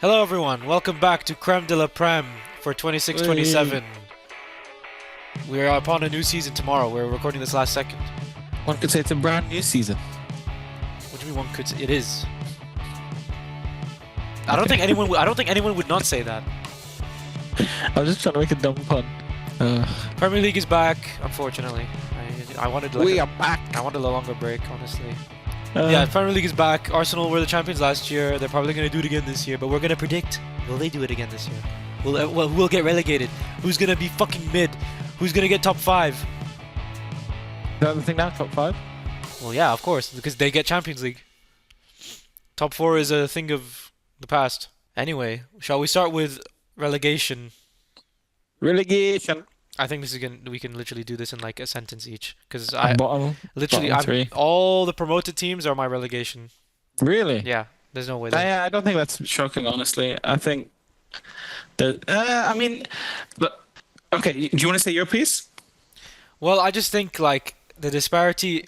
Hello everyone, welcome back to Crème de la Prem for 26-27. We are upon a new season tomorrow. We're recording this last second. One could say it's a brand new season. What do you mean one could say? It is. I don't think anyone would not say that. I was just trying to make a dumb pun. Premier League is back, unfortunately. I wanted We are back. I wanted a longer break, honestly. Yeah, Premier League is back. Arsenal were the champions last year. They're probably going to do it again this year, but we're going to predict, will they do it again this year? Who will get relegated? Who's going to be fucking mid? Who's going to get top 5? Is that the thing now? Top 5? Well, yeah, of course, because they get Champions League. Top 4 is a thing of the past. Anyway, shall we start with relegation? Relegation. I think we can literally do this in like a sentence each, because Bottom three. all the promoted teams are my relegation. Really? Yeah, there's no way. I don't think that's shocking, honestly. I think that. But okay. Do you want to say your piece? Well, I just think like the disparity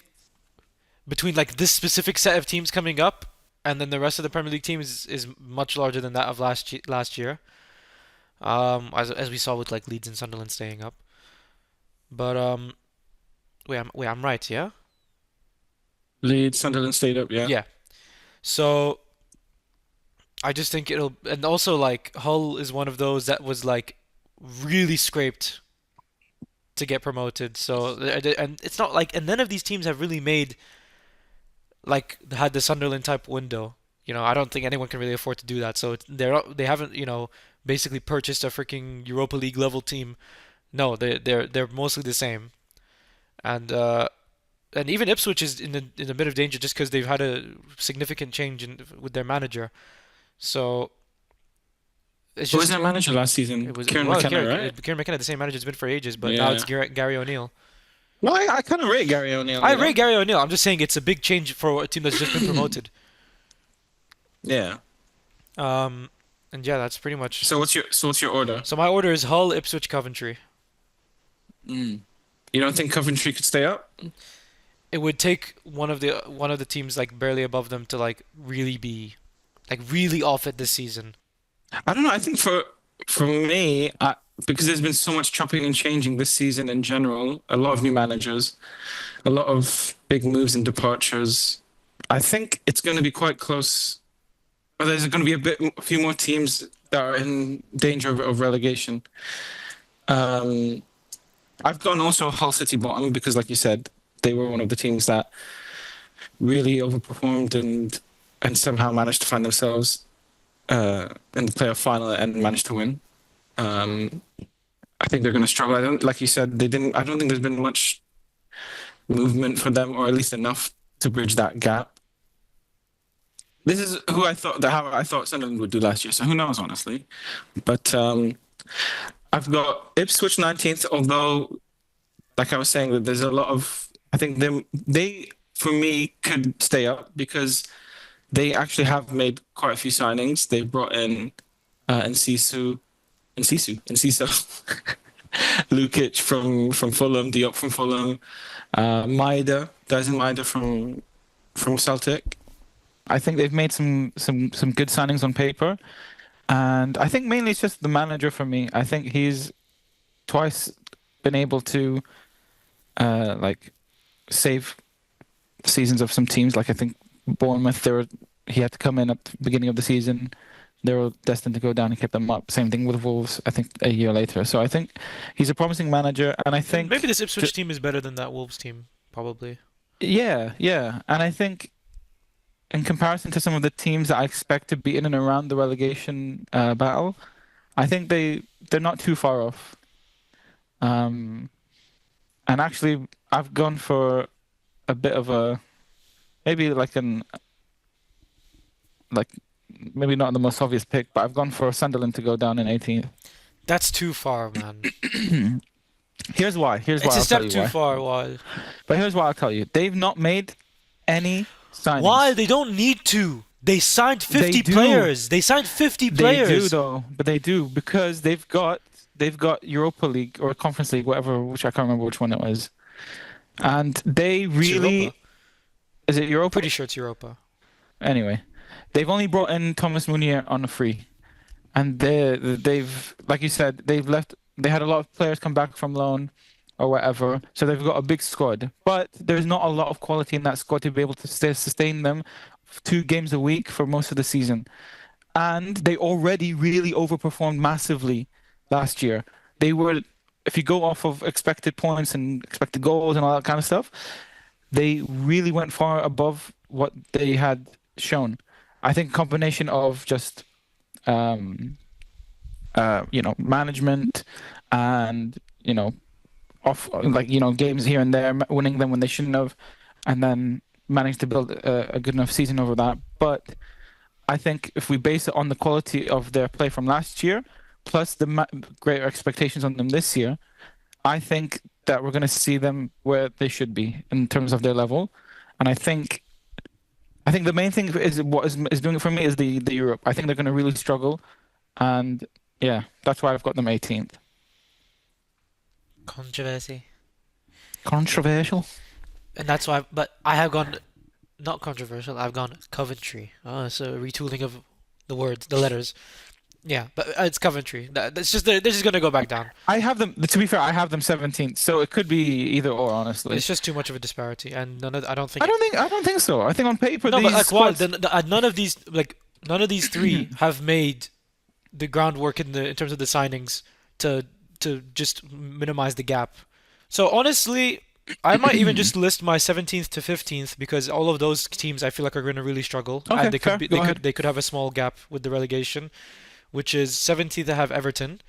between like this specific set of teams coming up and then the rest of the Premier League teams is much larger than that of last year. As we saw with like Leeds and Sunderland staying up. But I'm right, yeah? Leeds, Sunderland stayed up, yeah. Yeah. So I just think and also like Hull is one of those that was like really scraped to get promoted. So and it's not like, and none of these teams have really had the Sunderland type window. You know, I don't think anyone can really afford to do that. So they haven't, basically purchased a freaking Europa League level team. No, they're mostly the same. And even Ipswich is in a bit of danger just because they've had a significant change with their manager. So it's Who was just their manager last season? it was Kieran well, McKenna, right? Kieran McKenna, the same manager, has been for ages, but now it's Yeah. Gary O'Neill. No, I kind of rate Gary O'Neill. I rate Gary O'Neill. I'm just saying it's a big change for a team that's just been promoted. Yeah. And yeah, that's pretty much. So what's your order? So my order is Hull, Ipswich, Coventry. Mm. You don't think Coventry could stay up? It would take one of the teams like barely above them to like really be like really off it this season. I don't know. I think for me, because there's been so much chopping and changing this season in general, a lot of new managers, a lot of big moves and departures. I think it's going to be quite close. Or there's going to be a few more teams that are in danger of relegation. Um, I've gone also Hull City bottom because, like you said, they were one of the teams that really overperformed and somehow managed to find themselves in the playoff final and managed to win. I think they're going to struggle. Like you said, they didn't. I don't think there's been much movement for them, or at least enough to bridge that gap. This is how I thought Sunderland would do last year. So who knows, honestly. But I've got Ipswich 19th. Although, like I was saying, that there's a lot of. I think they for me could stay up because they actually have made quite a few signings. They brought in Enciso, Lukic from Fulham, Diop from Fulham, Dyson Maeda from Celtic. I think they've made some good signings on paper, and I think mainly it's just the manager for me. I think he's twice been able to save seasons of some teams. Like I think Bournemouth, he had to come in at the beginning of the season. They were destined to go down and kept them up. Same thing with Wolves, I think, a year later. So I think he's a promising manager, and I think Maybe this Ipswich team is better than that Wolves team, probably. yeah, and I think in comparison to some of the teams that I expect to be in and around the relegation battle, I think they're not too far off. And actually, I've gone for a bit of a maybe maybe not the most obvious pick, but I've gone for Sunderland to go down in 18th. That's too far, man. Here's why. It's a I'll step tell you too why. far. Why? But here's why I'll tell you. They've not made any signings. Why? They don't need to. They signed 50 They do. players. They signed 50 players. They do though, but they do because they've got Europa League or Conference League, whatever, which I can't remember which one it was. And they It's really Europa. is it Europa? Pretty sure it's Europa. Anyway, they've only brought in Thomas Munier on a free. and they've, like you said, they've left. They had a lot of players come back from loan or whatever, so they've got a big squad. But there's not a lot of quality in that squad to be able to sustain them 2 games a week for most of the season. And they already really overperformed massively last year. They were, if you go off of expected points and expected goals and all that kind of stuff, they really went far above what they had shown. I think a combination of just um, management and off like games here and there, winning them when they shouldn't have, and then managed to build a good enough season over that. But I think if we base it on the quality of their play from last year, plus the greater expectations on them this year, I think that we're going to see them where they should be in terms of their level. And I think the main thing is what is doing it for me is the Europe. I think they're going to really struggle, and yeah, that's why I've got them 18th. Controversy. Controversial. And that's why, but I have gone not controversial. I've gone Coventry. So retooling of the words, the letters. Yeah, but it's Coventry. That's just they're just gonna go back down. I have them. To be fair, I have them 17th, so it could be either or. Honestly, It's just too much of a disparity, and I don't I think. don't think I don't think so. I think on paper No, but these like, why? squads. None of these three have made the groundwork in terms of the signings to just minimize the gap. So honestly, I might even just list my 17th to 15th because all of those teams I feel like are going to really struggle, and Okay, fair. Go ahead. they could have a small gap with the relegation, which is 17th I have Everton,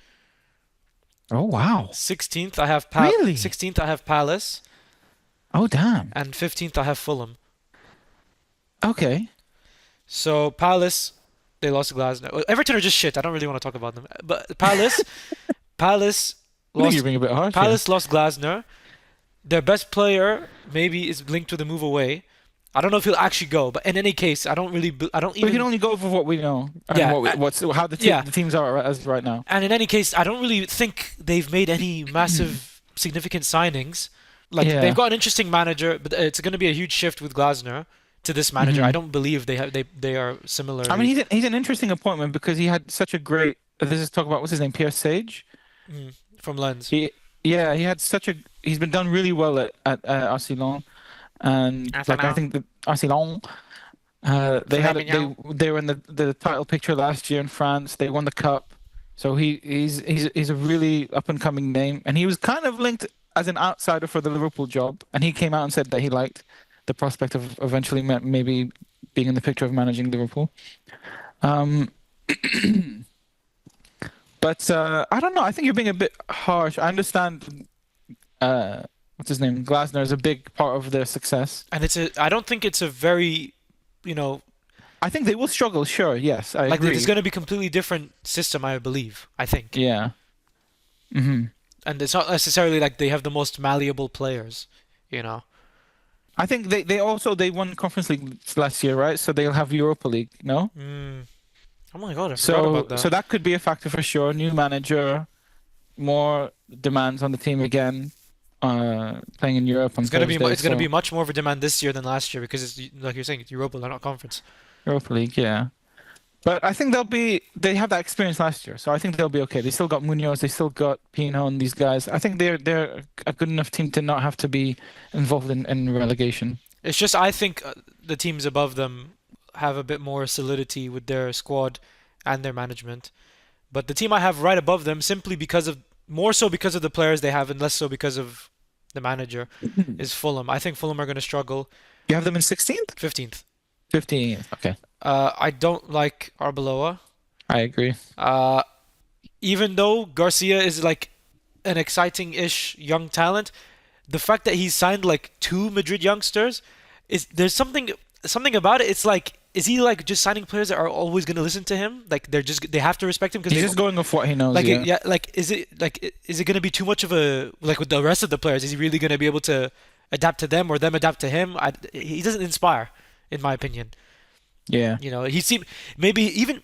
Oh wow, really? 16th I have Palace, Oh damn. and 15th I have Fulham. Okay. So Palace, they lost to Glasgow. Everton are just shit. I don't really want to talk about them. But Palace I think you're lost being a bit harsh here. Palace lost Glasner. Their best player maybe is linked with a move away. I don't know if he'll actually go, but in any case, I don't We can even only go for what we know and yeah, what's how yeah. the teams are as right now. And in any case, I don't really think they've made any massive significant signings. Like they've Yeah. got an interesting manager, but it's going to be a huge shift with Glasner to this manager. I hmm don't believe they are I mean, similarly he's an interesting appointment because he had such a great. This is talk about what's his name, Pierre Sage. from Lens. He, yeah, he had such a. He's been done really well at Arsenal, and like I Arsenal. think the Arsenal. They were in the title picture last year in France. They won the cup, so he's a really up and coming name, and he was kind of linked as an outsider for the Liverpool job, and he came out and said that he liked the prospect of eventually maybe being in the picture of managing Liverpool. Um, but I don't know. I think you're being a bit harsh. I understand. What's his name? Glasner is a big part of their success. And I don't think it's a very, you know, I think they will struggle. Sure. Yes, I like it's agree. going to be a completely different system, I believe. I think. Yeah. hmm And it's not necessarily like they have the most malleable players, you know. I think they won Conference League last year, right? So they'll have Europa League, no? Mm. Oh my God, I forgot So about that. so that could be a factor for sure. New manager, more demands on the team again, playing in Europe on Thursday. It's gonna be So much more of a demand this year than last year because it's like you're saying, it's Europa, they're not conference. Europa League, yeah. But I think they have that experience last year, so I think they'll be okay. They still got Munoz, they still got Pino and these guys. I think they're a good enough team to not have to be involved in relegation. It's just I think the teams above them have a bit more solidity with their squad and their management. But the team I have right above them, simply because of more so because of the players they have and less so because of the manager, is Fulham. I think Fulham are going to struggle. You have them in 16th? 15th. 15th. Okay. I don't like Arbeloa. I agree. Uh, Even though Garcia is like an exciting-ish young talent, the fact that he's signed like two Madrid youngsters is there's something about it. It's like is he like just signing players that are always going to listen to him? Like they have to respect him because He's just going off what he knows, like yeah. yeah, like is it going to be too much of a like with the rest of the players? Is he really going to be able to adapt to them or them adapt to him? He doesn't inspire, in my opinion. Yeah. You know, he seemed maybe even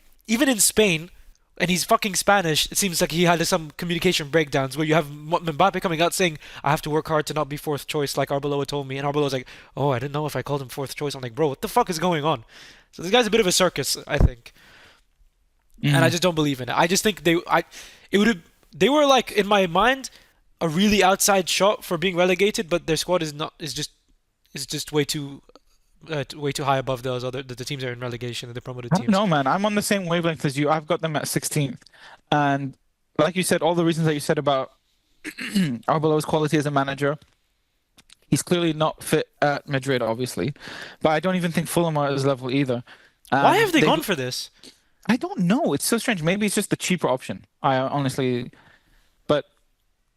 in Spain, and he's fucking Spanish. It seems like he had some communication breakdowns where you have Mbappe coming out saying, "I have to work hard to not be fourth choice," like Arbeloa told me, and Arbeloa's like, "Oh, I didn't know if I called him fourth choice." I'm like, "Bro, what the fuck is going on?" So this guy's a bit of a circus, I think. and I Mm. just don't believe in it. I just think it would have, they were like in my mind a really outside shot for being relegated, but their squad is not is just way too high above those other the teams that are in relegation and the promoted I don't teams. know, man. I'm on the same wavelength as you. I've got them at 16th, and like you said, all the reasons that you said about Arbeloa's quality as a manager. He's clearly not fit at Madrid, obviously, but I don't even think Fulham are at his level either. Why And have they gone for this? I don't know. It's so strange. Maybe it's just the cheaper option. I honestly, but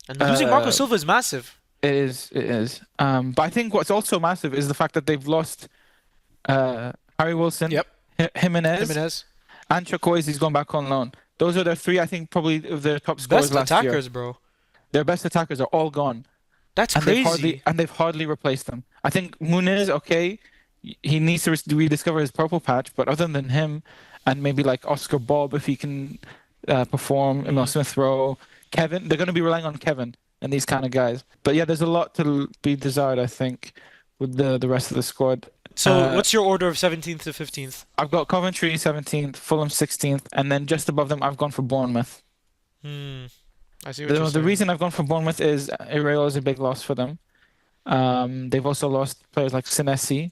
And losing Marco uh, Silva is massive. it is. But I think what's also massive is the fact that they've lost Harry Wilson, Yep, Jimenez, Jimenez. and Chukwueze's gone back on loan. Those are their three, I think, probably of their top scorers Best last year. attackers, bro. Their best attackers are all gone. That's And crazy. they've hardly replaced them. I think Muniz, okay, he needs to rediscover his purple patch, but other than him, and maybe like Oscar Bob if he can perform, Emil Mm. Smith Rowe, Kevin, they're going to be relying on Kevin and these kind of guys. But yeah, there's a lot to be desired, I think, with the rest of the squad. So, what's your order of 17th to 15th? I've got Coventry 17th, Fulham 16th, and then just above them, I've gone for Bournemouth. Hmm. I see what you're The saying. reason I've gone for Bournemouth is Areola is a big loss for them. They've also lost players like Senesi.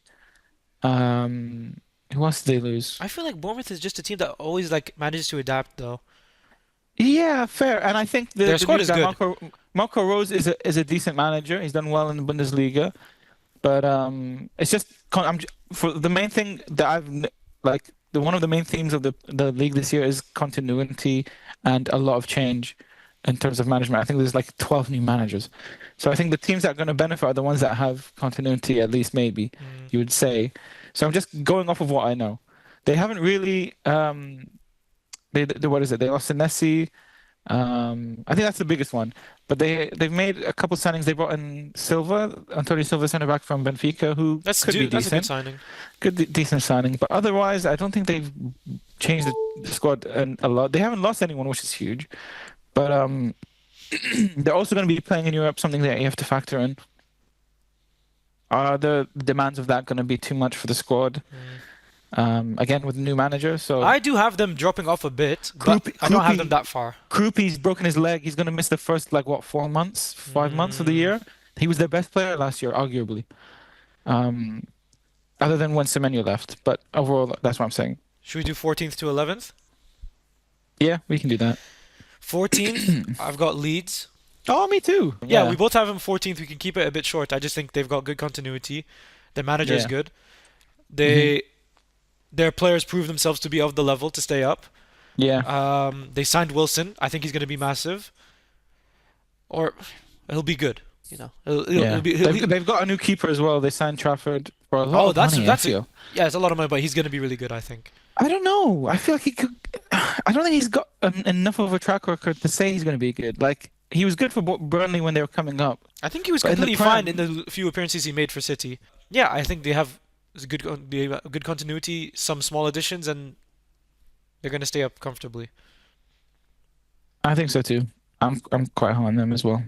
Who else did they lose? I feel like Bournemouth is just a team that always like manages to adapt, though. Yeah, fair. And I think Their the squad new is guy, good. Marco Rose is a decent manager. He's done well in the Bundesliga, but it's just for the main thing that like one of the main themes of the league this year is continuity and a lot of change in terms of management. I think there's like 12 new managers. So I think the teams that are going to benefit are the ones that have continuity, at least maybe Mm. you would say. So I'm just going off of what I know. They haven't really they what is it? They lost Senesi. I think that's the biggest one. But they've made a couple signings. They brought in Silva, Antonio Silva, centre back from Benfica, who could be That's a good decent, signing. decent signing. But otherwise, I don't think they've changed the squad a lot. They haven't lost anyone, which is huge. But they're also going to be playing in Europe, something that you have to factor in. Are the demands of that going to be too much for the squad? Again, with a new manager, so I do have them dropping off a bit, but Krupi, I don't have them Krupi, that far. Krupi's broken his leg. He's going to miss the first like what 4 months, 5 months of the Mm. year. He was their best player last year, arguably. Um, Other than when Semenyo left, but overall, that's what I'm saying. Should we do 14th to 11th? Yeah, we can do that. 14th, I've got Leeds. Oh, me too. Yeah, we both have them 14th. We can keep it a bit short. I just think they've got good continuity. Their manager is Yeah. good. Mhm. Their players prove themselves to be of the level to stay up. Yeah. They signed Wilson. I think he's going to be massive. Or he'll be good. You know, Yeah. he'll be. They've got a new keeper as well. They signed Trafford for a lot Oh, of money, I that's feel. yeah, it's a lot of money, but he's going to be really good. I think. I don't know. I feel like he could. I don't think he's got enough of a track record to say he's going to be good. Like he was good for Burnley when they were coming up. I think he was But in the completely fine in Prem- the few appearances he made for City. Yeah, I think they have good continuity, some small additions, and they're going to stay up comfortably. I think so too. I'm quite high on them as well.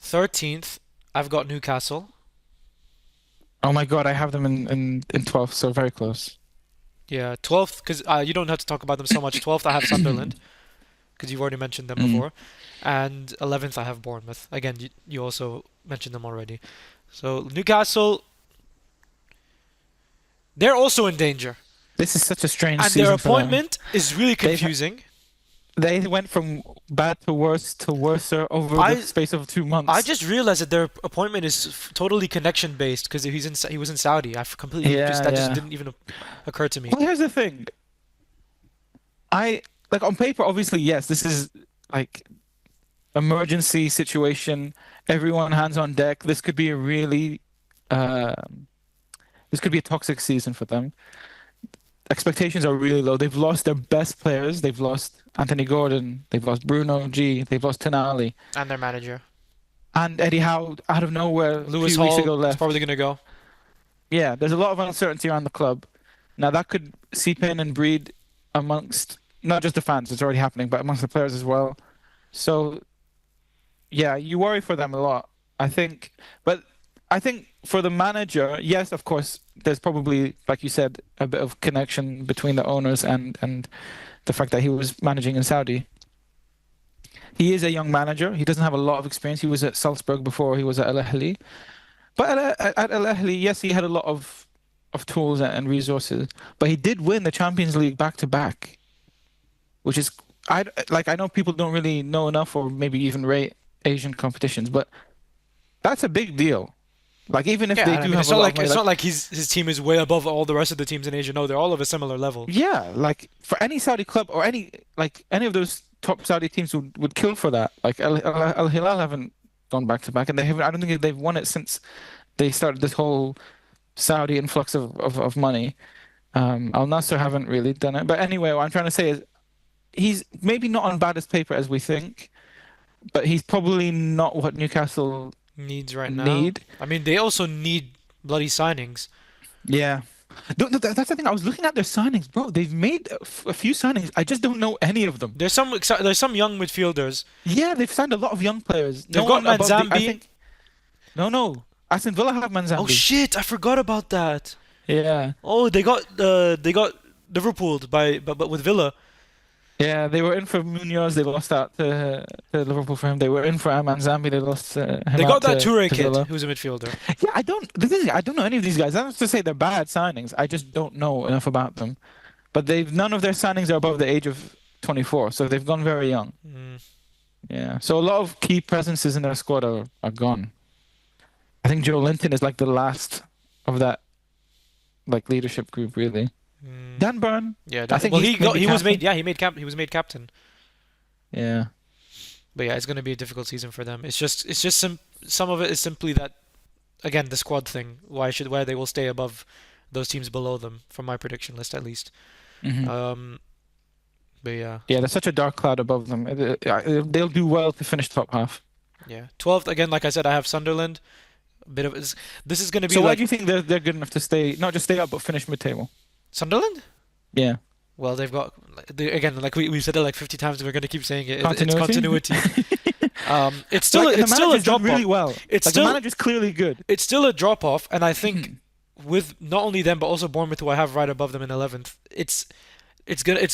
13th, I've got Newcastle. Oh my God, I have them in 12th, so very close. Yeah, 12th, because you don't have to talk about them so much. 12th, I have Sunderland, because you've already mentioned them Mm. before. And 11th, I have Bournemouth. Again, you also mentioned them already. So, Newcastle, they're also in danger. This is such a strange And season their for them. appointment is really They've- confusing. They went from bad to worse to worser over I- the space of 2 months. I just realized that their appointment is totally connection based because he was in Saudi. I completely just Yeah, that just yeah. didn't even occur to me. Well, here's the thing. I like on paper, obviously, yes, this is like emergency situation. Everyone hands on deck. This could be a really, this could be a toxic season for them. Expectations are really low. They've lost their best players. They've lost Anthony Gordon. They've lost Bruno G. They've lost Tonali. And their manager, And Eddie Howe, out of nowhere, Lewis a few weeks ago Hall, is left. probably going to go. Yeah, there's a lot of uncertainty around the club. Now that could seep in and breed amongst not just the fans, it's already happening, but amongst the players as well. So, yeah, you worry for them a lot, I think. But I think for the manager, yes, of course, there's probably, like you said, a bit of connection between the owners and the fact that he was managing in Saudi. He is a young manager. He doesn't have a lot of experience. He was at Salzburg before he was at Al Ahly. But at Al Ahly, yes, he had a lot of tools and resources. But he did win the Champions League back to back, which is I know people don't really know enough or maybe even rate Asian competitions, but that's a big deal. Like even if Yeah, they and I do mean, have it's a not lot like of money, it's not like his team is way above all the rest of the teams in Asia. No, they're all of a similar level. yeah, like for any Saudi club or any of those top Saudi teams would kill for that. Like Al Hilal haven't gone back to back, and they haven't. I don't think they've won it since they started this whole Saudi influx of money. Al Nassr haven't really done it, but anyway, what I'm trying to say is he's maybe not on bad as paper as we think, but he's probably not what Newcastle Needs right now. need. I mean, they also need bloody signings. Yeah. That's the thing. I was looking at their signings, bro. They've made a few signings. I just don't know any of them. There's some young midfielders. Yeah, they've signed a lot of young players. They've No got one above the, I Manzambi. think. No. Aston Villa have Oh Manzambi. shit! I forgot about that. Yeah. Oh, they got Liverpool but with Villa. Yeah, they were in for Munoz. They lost out to Liverpool for him. They were in for Manzambi. They lost him They out got that Toure to kid Villa. who's a midfielder. Yeah, the thing is, I don't know any of these guys. That's not to say they're bad signings. I just don't know enough about them. But none of their signings are above the age of 24, so they've gone very young. Mm. Yeah, so a lot of key presences in their squad are gone. I think Joe Linton is like the last of that like leadership group, really. Mm. Dan Burn, Yeah, I think well, he's maybe he was made. captain. Yeah, he was made captain. Yeah, But yeah, it's going to be a difficult season for them. It's just some of it is simply that again the squad thing. Why they will stay above those teams below them from my prediction list at least. hmm But yeah, yeah. There's such a dark cloud above them. They'll do well to finish top half. yeah. 12th again. Like I said, I have Sunderland. A bit of this is going to be So why like do you think they're good enough to stay, not just stay up, but finish mid-table? Sunderland. Yeah, Well, they've got again, like we've said it like 50 times, and we're going to keep saying it. It's continuity. continuity. It's Like, the still a manager's drop done really off. well. It's Like still the manager's clearly good. it's still a drop off, and I think Mhm. with not only them but also Bournemouth, who I have right above them in 11th, it's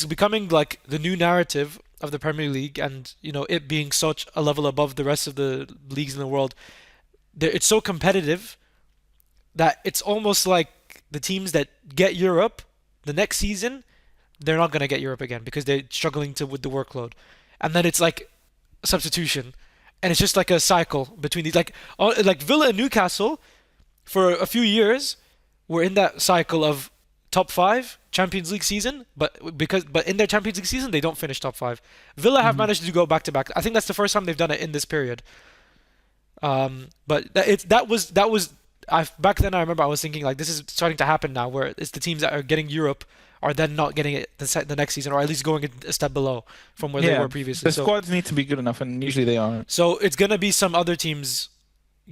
becoming like the new narrative of the Premier League, and you know it being such a level above the rest of the leagues in the world. It's so competitive that it's almost like the teams that get Europe the next season, they're not going to get Europe again because they're struggling with the workload, and then it's like a substitution, and it's just like a cycle between these like Villa and Newcastle for a few years were in that cycle of top five Champions League season, but in their Champions League season they don't finish top five. Villa have Mhm. managed to go back to back. I think that's the first time they've done it in this period. But that was I back then I remember I was thinking like this is starting to happen now where it's the teams that are getting Europe are then not getting it the next season or at least going a step below from where they Yeah, were previously. the So squads need to be good enough, and usually they are. it's gonna be some other teams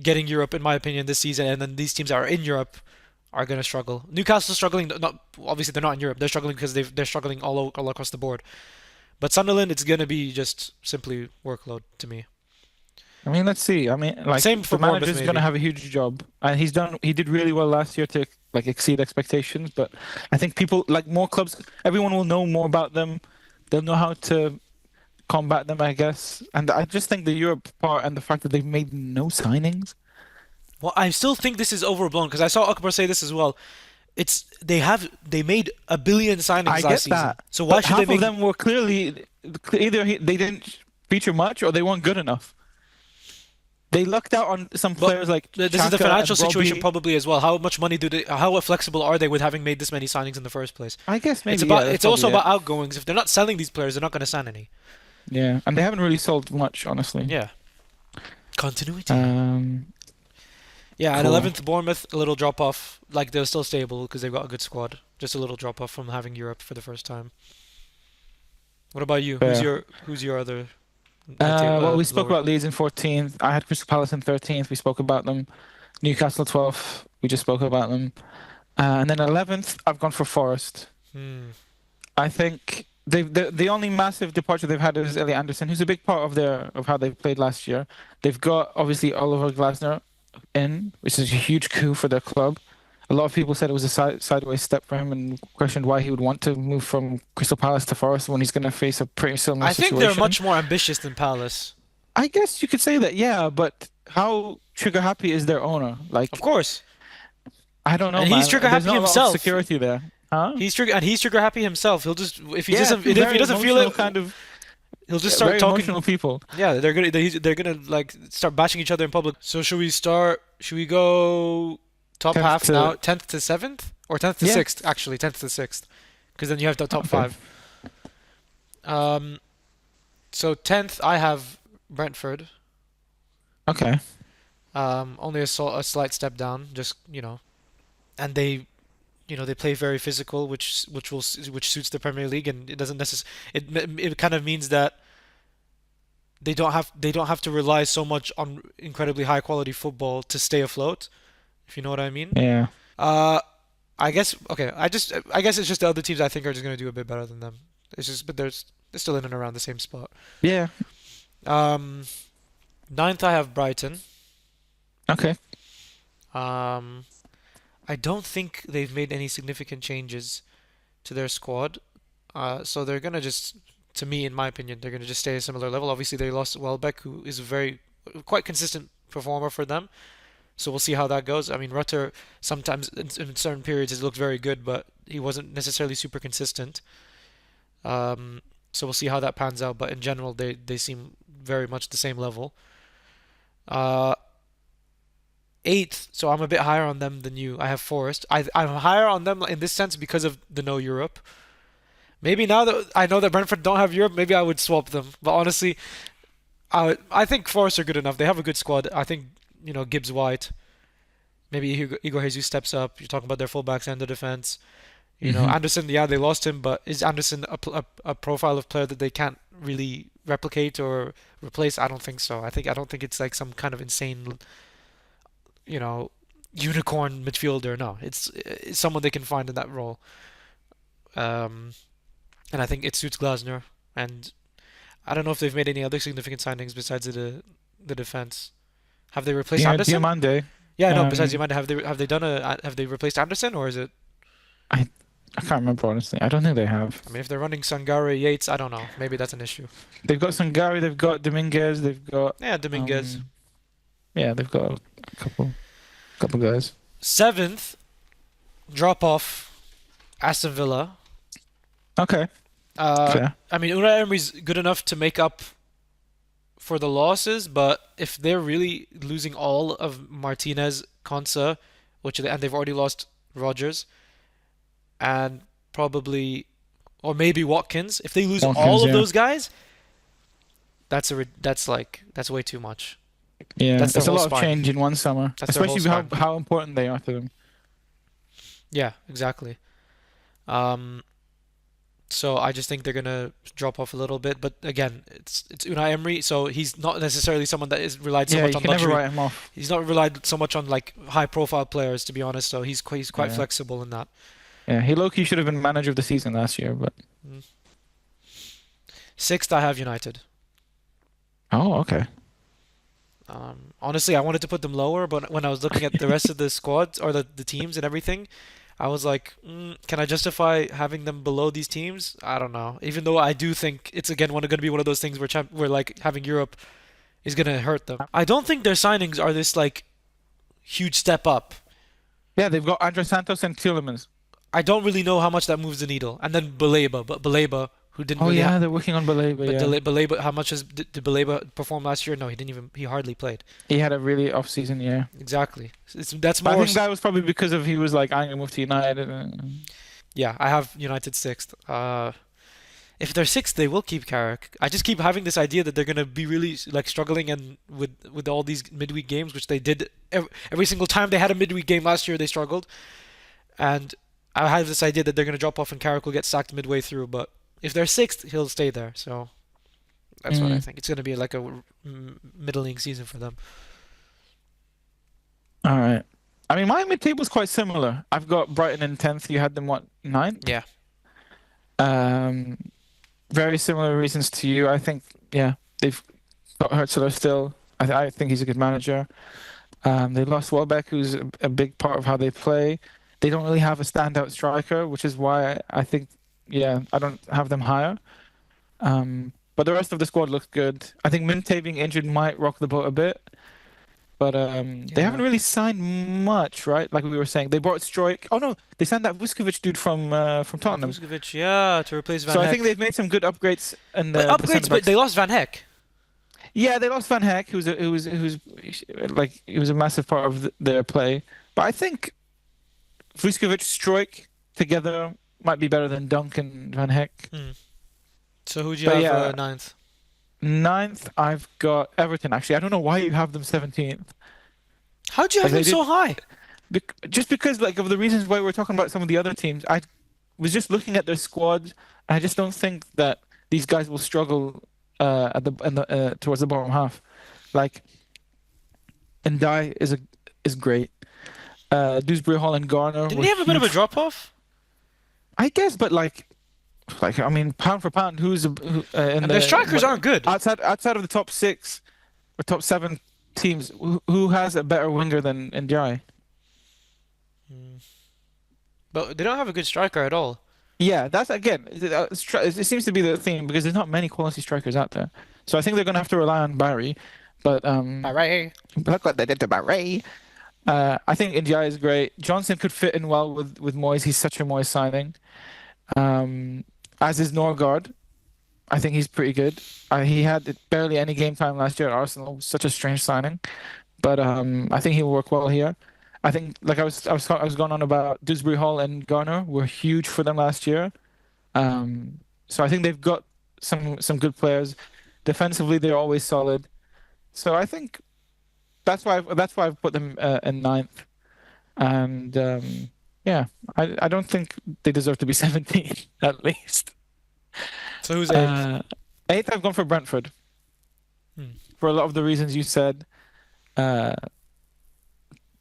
getting Europe in my opinion this season, and then these teams that are in Europe are gonna struggle. Newcastle struggling, not obviously they're not in Europe. They're struggling because they're struggling all across the board. But Sunderland, it's gonna be just simply workload to me. I mean, let's see. I mean, like Same for the Bournemouth, manager's going to maybe. have a huge job, and he did really well last year to like exceed expectations. But I think people like more clubs, everyone will know more about them. They'll know how to combat them, I guess. And I just think the Europe part and the fact that they've made no signings. Well, I still think this is overblown because I saw Akbar say this as well. They made a billion signings I last get season. that. So why But should half they make? of them were clearly either they didn't feature much or they weren't good enough. They lucked out on some But players like this is the Xhaka financial and situation Robbie. probably as well. How much money how flexible are they with having made this many signings in the first place? I guess maybe It's about yeah, that's it's also probably about outgoings. If they're not selling these players, they're not going to sign any. it. Yeah, and they haven't really sold much, honestly. Yeah. Continuity. Um, Yeah, at cool. 11th, Bournemouth, a little drop off. Like they're still stable because they've got a good squad. Just a little drop off from having Europe for the first time. What about you? Fair. Who's your other? Well, we spoke lower? about Leeds in 14th. I had Crystal Palace in 13th. We spoke about them. Newcastle 12th. We just spoke about them. And then 11th, I've gone for Forest. Hmm. I think the only massive departure they've had is Elliot Anderson, who's a big part of how they played last year. They've got obviously Oliver Glasner, in, which is a huge coup for the club. A lot of people said it was a sideways step for him and questioned why he would want to move from Crystal Palace to Forest when he's going to face a pretty similar I think they're situation. much more ambitious than Palace. I guess you could say that, yeah, but how trigger happy is their owner? Of Like, course. I don't know, And he's man. trigger There's happy not a lot of himself. security there. Huh? He's trigger happy himself. He'll just Yeah, two if he very doesn't feel emotional it, kind of he'll just start very talking. emotional people. Yeah, they're gonna like start bashing each other in public. So should we start? Should we go top 10th half to now? 10th to 7th or 10th to Yeah. 6th? Actually, 10th to 6th, because then you have the top Okay. 5. So 10th I have Brentford. Okay. Only a slight step down, just and they play very physical, which suits the Premier League, and it doesn't necessarily it kind of means that they don't have to rely so much on incredibly high quality football to stay afloat, if you know what I mean. Yeah. Uh, I guess okay. I guess it's just the other teams I think are just gonna do a bit better than them. It's just but they're still in and around the same spot. Yeah. Um, Ninth I have Brighton. Okay. Um, I don't think they've made any significant changes to their squad. So they're gonna just, to me, in my opinion, they're gonna just stay at a similar level. Obviously, they lost Welbeck, who is a very quite consistent performer for them. So we'll see how that goes. I mean, Rutter sometimes in certain periods has looked very good, but he wasn't necessarily super consistent. So we'll see how that pans out. But in general, they seem very much the same level. Uh, Eighth, so I'm a bit higher on them than you. I have Forest. I'm higher on them in this sense because of the no Europe. Maybe now that I know that Brentford don't have Europe, maybe I would swap them. But honestly, I think Forest are good enough. They have a good squad. I think Gibbs White. Maybe Igor Jesus steps up. You're talking about their fullbacks and the defense. Hmm. Anderson. Yeah, they lost him, but is Anderson a profile of player that they can't really replicate or replace? I don't think so. I don't think it's like some kind of insane, you know, unicorn midfielder. No, it's someone they can find in that role. Um, and I think it suits Glasner. And I don't know if they've made any other significant signings besides the defense. Have they replaced Yeah, Anderson? Diamande. Yeah, no. Besides Um, Yamada, have they replaced Anderson, or is it? I I can't remember honestly. I don't think they have. I mean, if they're running Sangare Yates, I don't know. Maybe that's an issue. They've got Sangari, they've got Dominguez, they've got Yeah, Dominguez. yeah, they've got a couple guys. Seventh, drop off Aston Villa. Okay, fair. I mean, Unai Emery's good enough to make up for the losses, but if they're really losing all of Martinez, Konsa, and they've already lost Rodgers, and probably, or maybe Watkins, if they lose Watkins, all of yeah. those guys, that's way too much. Yeah, That's their it's a whole lot of spine. change in one summer, That's their whole especially how spine. how important they are to them. Yeah, exactly. Um, so I just think they're gonna drop off a little bit, but again, it's Unai Emery, so he's not necessarily someone that is relied so Yeah, much you on can never luxury. write him off. He's not relied so much on like high profile players, to be honest. So he's quite Yeah, flexible in that. yeah. He low-key should have been manager of the season last year, but Mm. Sixth, I have United. oh, okay. Honestly, I wanted to put them lower, but when I was looking at the rest of the squads or the teams and everything, I was like, can I justify having them below these teams? I don't know. Even though I do think it's again going to be one of those things where like having Europe is going to hurt them. I don't think their signings are this like huge step up. Yeah, they've got Andre Santos and Tielemans. I don't really know how much that moves the needle. And then Baleba, who didn't Oh really yeah, they're working on Baleba. but Yeah, Baleba, how much did Baleba perform last year? No, he hardly played. he had a really off-season year. Exactly. That's But I more. think that was probably because of he was like, I'm gonna move to United. Yeah, I have United sixth. If they're sixth, they will keep Carrick. I just keep having this idea that they're gonna be really like struggling and with all these midweek games, which they did every single time they had a midweek game last year, they struggled. And I have this idea that they're gonna drop off and Carrick will get sacked midway through. But if they're sixth, he'll stay there. So that's what I Mm, think. It's gonna be like a middling season for them. all right. I mean, my mid-table's quite similar. I've got Brighton in 10th. You had them, what, 9th? Yeah. Um, very similar reasons to you. I think, yeah, they've got Hurtzler still. I think he's a good manager. They lost Welbeck, who's a big part of how they play. They don't really have a standout striker, which is why I think, yeah, I don't have them higher. But the rest of the squad looks good. I think Minte being injured might rock the boat a bit, but they Yeah. haven't really signed much, right? Like we were saying, they brought Stroik. Oh no, they signed that Vuskovic dude from Tottenham. Vuskovic, yeah, to replace Van So I think Heck. they've made some good upgrades in But the upgrades, centre but they backs. lost Van Heck. Yeah, they lost Van Heck, who's like he was a massive part of their play. But I think Vuskovic, Stroik together might be better than Dunk and Van Heck. Hmm. So who'd you But have yeah, ninth? ninth, I've got Everton. Actually, I don't know why you have them 17th. How'd you have Like them they did, so high? just because like of the reasons why we're talking about some of the other teams. I was just looking at their squad. I just don't think that these guys will struggle at the in the towards the bottom half. Like Ndai is great. Dewsbury Hall and Garner Didn't were he have a bit of a huge, drop off? I guess, but like I mean, pound for pound, in And their the strikers aren't good. outside of the top six or top seven teams, who has a better winger than Ndai? Hmm. But they don't have a good striker at all. Yeah, that's again, it seems to be the theme because there's not many quality strikers out there. So I think they're gonna have to rely on Barry, but All right. look what they did to Barry. I think Ndiaye is great. Johnson could fit in well with Moyes. He's such a Moyes signing. Um, as is Norgard. I think he's pretty good. He had barely any game time last year at Arsenal. Such a strange signing, but I think he'll work well here. I think, like I was going on about Dewsbury Hall and Garner were huge for them last year. So I think they've got some good players. Defensively, they're always solid. So I think that's why I've put them in ninth. And yeah, I don't think they deserve to be 17 at least. So who's eighth? Uh, eighth, I've gone for Brentford Hmm. for a lot of the reasons you said. Uh,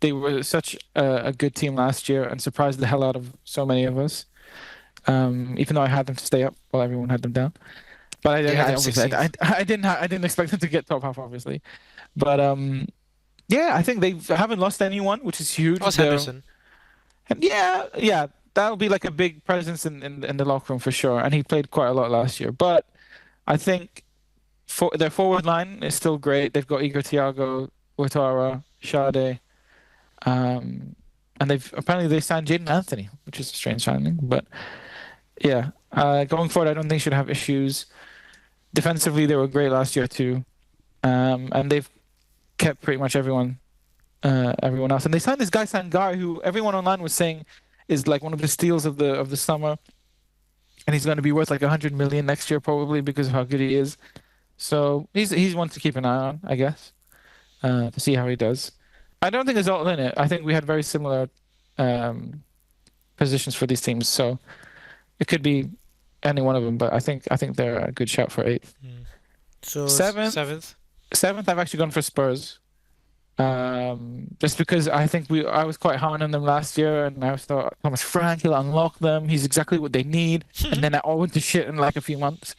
they were such a good team last year and surprised the hell out of so many of us. Even though I had them to stay up while everyone had them down. But They had them obviously 16th. I didn't expect them to get top half, obviously. But yeah, I think they haven't lost anyone, which is huge. Lost Henderson. And yeah, that'll be like a big presence in the locker room for sure. And he played quite a lot last year. But I think their forward line is still great. They've got Igor Thiago, Ouattara, Sade, and they signed Jaden Anthony, which is a strange signing. But yeah, going forward, I don't think they should have issues. Defensively, they were great last year too, and they've kept pretty much everyone else. And they signed this guy Sangar, who everyone online was saying is like one of the steals of the summer, and he's going to be worth like 100 million next year probably because of how good he is. So he's one to keep an eye on, I guess, to see how he does. I don't think it's all in it. I think we had very similar um, positions for these teams, so it could be any one of them. But I think they're a good shout for eighth. Hmm. So Seventh, seventh. seventh, I've actually gone for Spurs. Just because I was quite hard on them last year, and I thought Thomas Frank will unlock them. He's exactly what they need, and then I all went to shit in like a few months.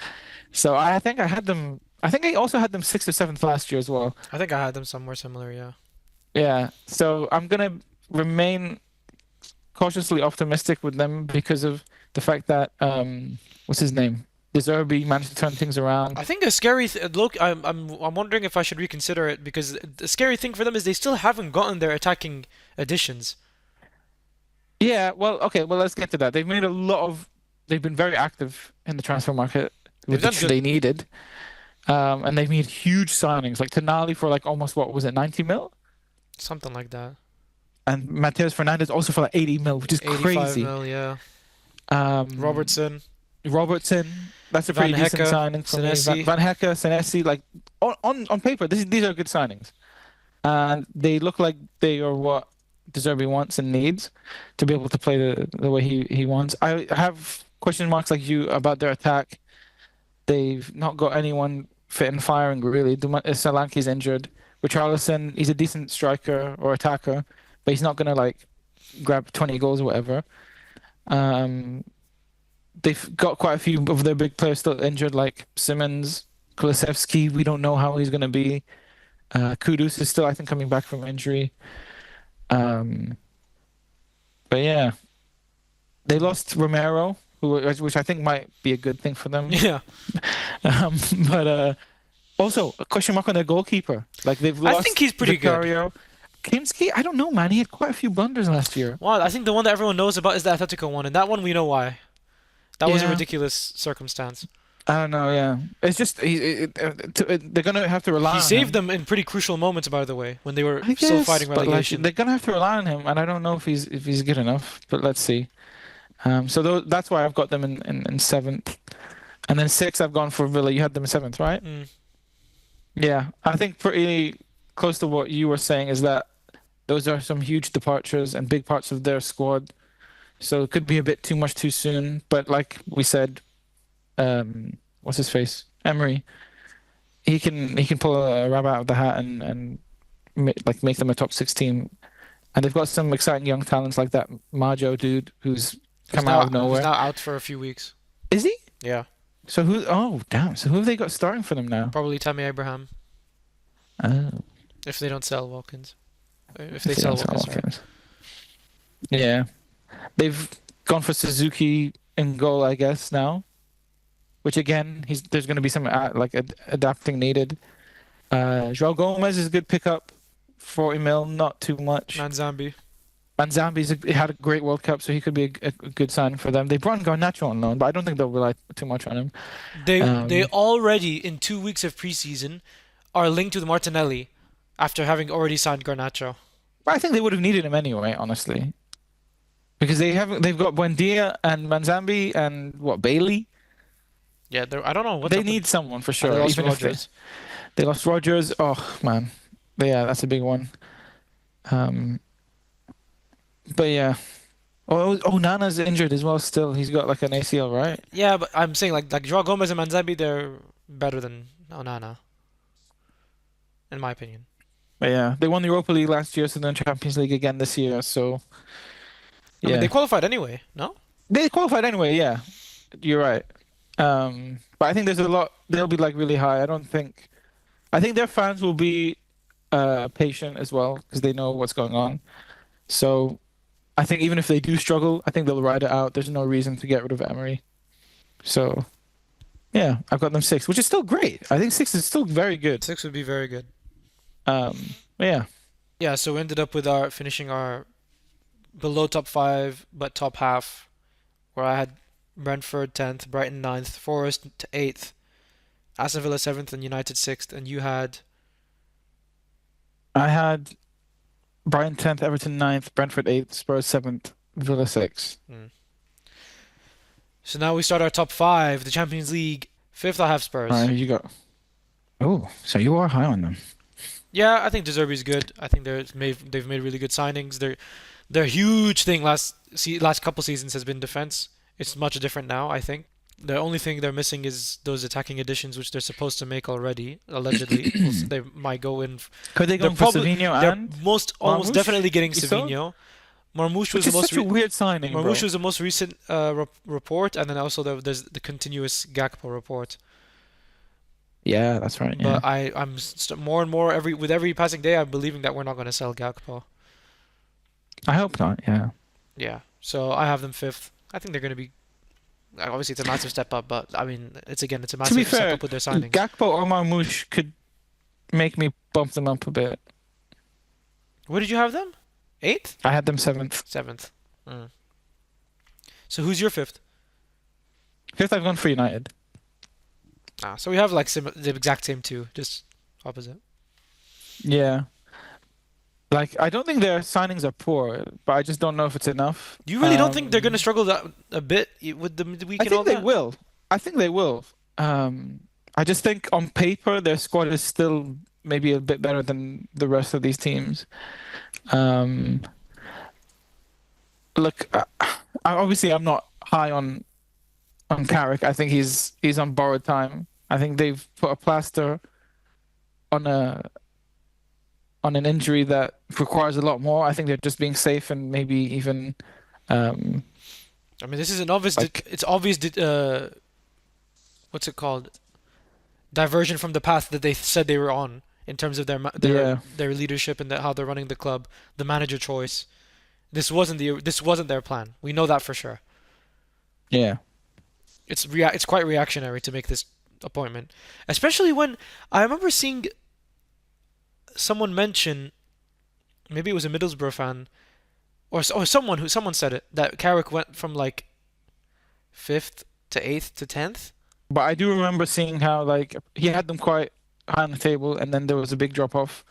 So I think I had them. I think I also had them sixth or seventh last year as well. I think I had them somewhere similar. Yeah. Yeah. So I'm gonna remain cautiously optimistic with them because of the fact that what's his name? De Zerbi managed to turn things around. I think a scary look. I'm wondering if I should reconsider it because the scary thing for them is they still haven't gotten their attacking additions. Yeah. Well, okay. Well, let's get to that. They've made a lot of. They've been very active in the transfer market, They've done which good. they needed. And they've made huge signings like Tonali for like almost what was it, 90 mil? Something like that. And Mateus Fernandez also for like 80 mil, which is 85 crazy. mil, yeah. Um, Robertson, Robertson, that's a Van pretty decent Hecke, signing for me. Senesi. Van Hecke, Senesi, like on paper, these are good signings. And they look like they are what De Zerbi wants and needs to be able to play the way he wants. I have question marks like you about their attack. They've not got anyone fit and firing really. Solanke's injured. Richarlison, he's a decent striker or attacker, but he's not gonna like grab 20 goals or whatever. Um, they've got quite a few of their big players still injured, like Simmons, Kulusevski. We don't know how he's gonna be. Kudus is still, I think, coming back from injury. Um, but yeah, they lost Romero, which I think might be a good thing for them. Yeah. Um, but also a question mark on their goalkeeper. Like they've I think lost he's pretty good. Vicario. Kimski, I don't know, man. He had quite a few blunders last year. Well, I think the one that everyone knows about is the Atletico one, and that one we know why. That was a Yeah, ridiculous circumstance. I don't know. Yeah, it's just they're gonna have to rely He on saved him. them in pretty crucial moments, by the way, when they were I still guess, fighting but like relegation. they're gonna have to rely on him, and I don't know if he's good enough. But let's see. So that's why I've got them in seventh, and then sixth I've gone for Villa. You had them in seventh, right? Mm. Yeah, I think pretty close to what you were saying is that those are some huge departures and big parts of their squad. So it could be a bit too much too soon. But like we said, what's his face? Emery. He can pull a rabbit out of the hat and make them a top six team. And they've got some exciting young talents like that Majo dude who's come out of Who's nowhere. now out for a few weeks. Is he? Yeah, So who? Oh, damn. So who have they got starting for them now? probably Tammy Abraham Oh, if they don't sell Watkins. If they if they sell don't sell Watkins, sorry. Watkins. Yeah, they've gone for Suzuki in goal, I guess now. Which again, there's going to be some adapting needed. João Gomez is a good pickup. 40 mil, not too much. Manzambi. He had a great World Cup, so he could be a good signing for them. They brought in Garnacho on loan, but I don't think they'll rely too much on him. They Um, already in 2 weeks of preseason are linked with Martinelli after having already signed Garnacho. but I think they would have needed him anyway, honestly, because they've got Buendia and Manzambi and what Bailey. Yeah, I don't know what's They up need someone for with, and they sure. lost Even if Rodgers. they lost Rogers, oh man, but yeah, that's a big one. Um, but yeah, oh, Nana's injured as well. Still, he's got like an ACL, right? Yeah, but I'm saying like Joao Gomez and Manzambi, they're better than Onana, in my opinion. But yeah, they won the Europa League last year, so they're in Champions League again this year. So I mean, they yeah, qualified anyway, no? they qualified anyway. Yeah, you're right. But I think there's a lot. They'll be like really high. I don't think. I think their fans will be patient as well because they know what's going on. So I think even if they do struggle, I think they'll ride it out. There's no reason to get rid of Emery. So yeah, I've got them six, which is still great. I think six is still very good. 6 would be very good. Yeah, Yeah, so we ended up with our finishing our below top 5 but top half, where I had Brentford 10th, Brighton 9th, Forest to 8th, Aston Villa 7th, and United 6th, and you had I had Brighton 10th, Everton 9th, Brentford 8th, Spurs 7th, Villa 6th. hmm. So now we start our top 5, the Champions League. 5th I have Spurs. You got. Oh, so you are high on them. Yeah, I think De Zerbi's good. I think they've made really good signings. Their huge thing last couple seasons has been defense. It's much different now, I think. The only thing they're missing is those attacking additions, which they're supposed to make already, allegedly. They might go in. Could they go They're for probably Savinho they're and almost Marmoush? definitely getting You saw? Savinho. Marmoush was Which the is most such a weird signing, bro. Marmoush was the most recent report, and then also there's the continuous Gakpo report. Yeah, that's right. Yeah. But I'm more and more with every passing day, I'm believing that we're not going to sell Gakpo. I hope not. Yeah. Yeah, so I have them 5th. I think they're going to be. Obviously, it's a massive step up, but I mean, it's a To be massive step fair, up with their signings. Gakpo or Marmoush could make me bump them up a bit. Where did you have them? 8th? I had them 7th. 7th. Mm. So who's your 5th? 5th, I've gone for United. So we have like the exact same two, just opposite. Yeah. Like, I don't think their signings are poor, but I just don't know if it's enough. You really don't think they're going to struggle that a bit with the midweek I and all think they that? will. I think they will. I just think on paper their squad is still maybe a bit better than the rest of these teams. Look, obviously I'm not high on Carrick. I think he's on borrowed time. I think they've put a plaster on an injury that requires a lot more. I think they're just being safe and maybe even um, I mean, this is an obvious. like It's obvious. What's it called? Diversion from the path that they said they were on. in terms of Yeah, their leadership and how they're running the club, the manager choice. This wasn't their plan. We know that for sure. yeah. It's quite reactionary to make this appointment, especially when I remember seeing someone mention, maybe it was a Middlesbrough fan or someone said it, that Carrick went from like fifth to eighth to 10th. But I do remember seeing how like he had them quite high on the table, and then there was a big drop off.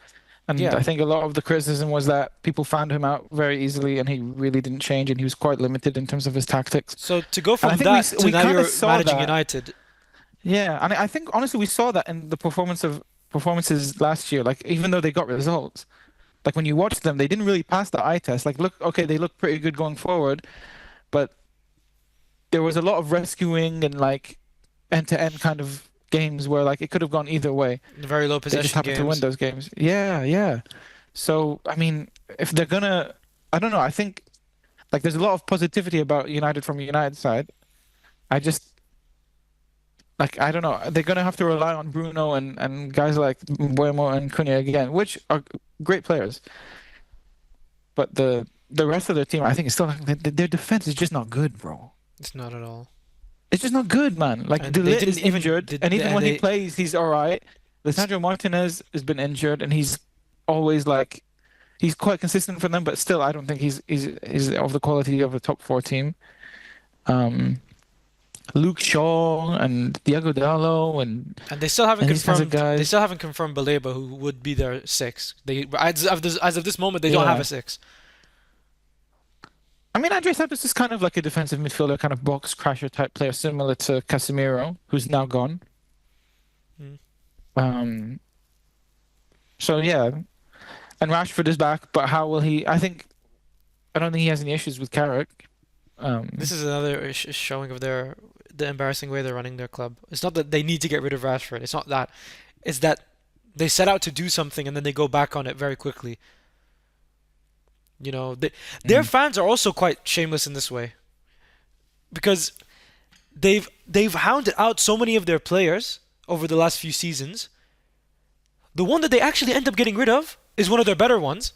And Yeah. I think a lot of the criticism was that people found him out very easily, and he really didn't change, and he was quite limited in terms of his tactics. So to go And I from think that to we now kind of you're saw managing that. United, Yeah, and I think honestly we saw that in the performances last year. Like even though they got results, like when you watch them, they didn't really pass the eye test. Like look, okay, they look pretty good going forward, but there was a lot of rescuing and like end-to-end kind of games where like it could have gone either way. very low They just possession happened to win games. those games. Yeah, yeah. So I mean, if they're gonna, I don't know. I think like there's a lot of positivity about United from United side. I just like I don't know. They're gonna have to rely on Bruno and guys like Buemo and Cunha again, which are great players. But the rest of their team, I think, is still their defense is just not good, bro. It's not at all. It's just not good, man. Like And they Delit is didn't even injured, did and even and when he they plays, he's all right. Lisandro Martinez has been injured, and he's always like he's quite consistent for them, but still, I don't think he's of the quality of a top four team. Um, Luke Shaw and Diego Dallo and they still haven't and these kinds of confirmed they guys. still haven't confirmed Baleba, who would be their six. They as of this moment they don't have a Yeah. six. I mean, Andre Santos is kind of like a defensive midfielder, kind of box crasher type player, similar to Casemiro, who's now gone. Mm. Um, so yeah, and Rashford is back, but how will he? I don't think he has any issues with Carrick. This Um, is another showing of the embarrassing way they're running their club. It's not that they need to get rid of Rashford. It's not that. It's that they set out to do something and then they go back on it very quickly. Their mm, fans are also quite shameless in this way because they've hounded out so many of their players over the last few seasons. The one that they actually end up getting rid of is one of their better ones.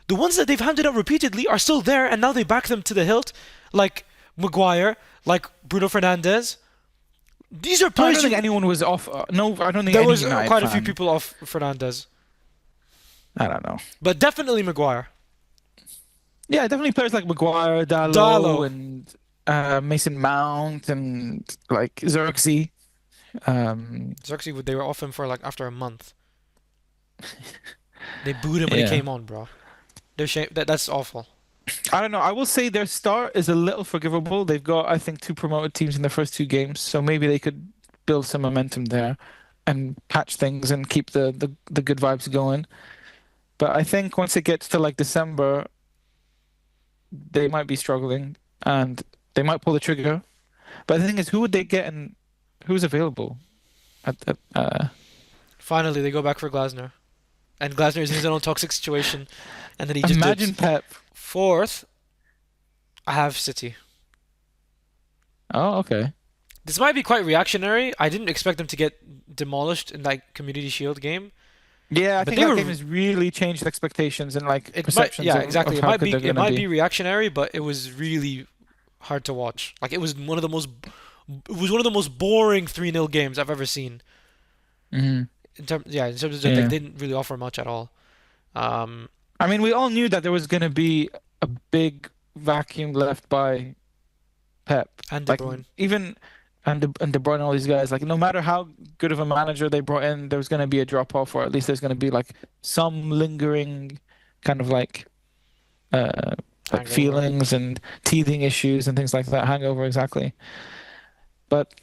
The ones that they've hounded out repeatedly are still there, and now they back them to the hilt, like Maguire, like Bruno Fernandes. These are I don't players think anyone was off. No, I don't think there any was United quite a few fan. people off Fernandes, I don't know. but definitely Maguire. Yeah, definitely players like Maguire, Dallo, Darlow, and Mason Mount, and like Xerxes. Um, Xerxes, they were off him for like after a month. They booed him when he yeah. came on, bro. They're shame. That's awful. I don't know. I will say their start is a little forgivable. They've got, I think, two promoted teams in their first two games, so maybe they could build some momentum there and patch things and keep the good vibes going. But I think once it gets to like December, they might be struggling and they might pull the trigger. But the thing is, who would they get and who's available? Finally, they go back for Glasner, and Glasner is in his own toxic situation, and then he just dips. Imagine Pep. Fourth, I have City. Oh, okay. This might be quite reactionary. I didn't expect them to get demolished in that Community Shield game, Yeah, I but think they that game were. has really changed expectations and like It might, perceptions yeah, exactly. of It how might good be, they're it gonna might be be. reactionary, but it was really hard to watch. Like it was one of the most boring 3-0 games I've ever seen. Hmm. In terms of like, Yeah. they didn't really offer much at all. Um, I mean, we all knew that there was gonna be a big vacuum left by Pep. and De Like Bruyne. even and De Bruyne and all these guys, like no matter how good of a manager they brought in, there was gonna be a drop off, or at least there's gonna be like some lingering kind of uh like Hangover. feelings and teething issues and things like that. Hangover, exactly. But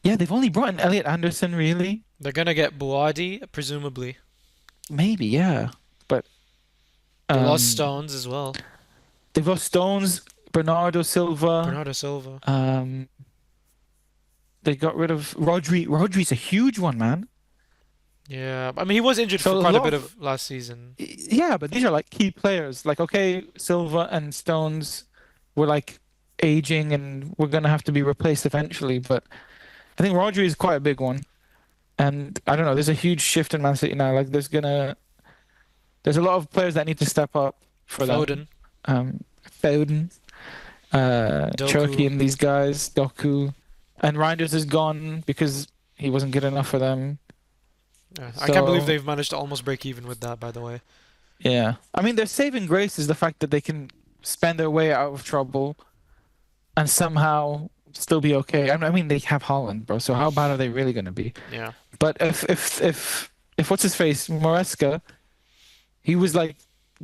yeah, they've only brought in Elliot Anderson, really. They're gonna get Buadi, presumably. Maybe, yeah. But They lost um, Stones as well. they've got Stones, Bernardo Silva. Bernardo Silva. Um, they got rid of Rodri. Rodri's a huge one, man. Yeah, I mean he was injured for So a quite a lot bit of of last season. yeah, but these are like key players. Like, okay, Silva and Stones were like aging and we're gonna have to be replaced eventually. But I think Rodri is quite a big one. And I don't know, there's a huge shift in Man City now. Like there's a lot of players that need to step up for them. Foden, Foden, Cherky Doku. and these guys, Doku, and Reinders is gone because he wasn't good enough for them. Yeah, I can't believe So they've managed to almost break even with that, by the way. yeah, I mean their saving grace is the fact that they can spend their way out of trouble and somehow still be okay. I mean they have Holland, bro. So how bad are they really going to be? Yeah. But if what's his face, Maresca, he was like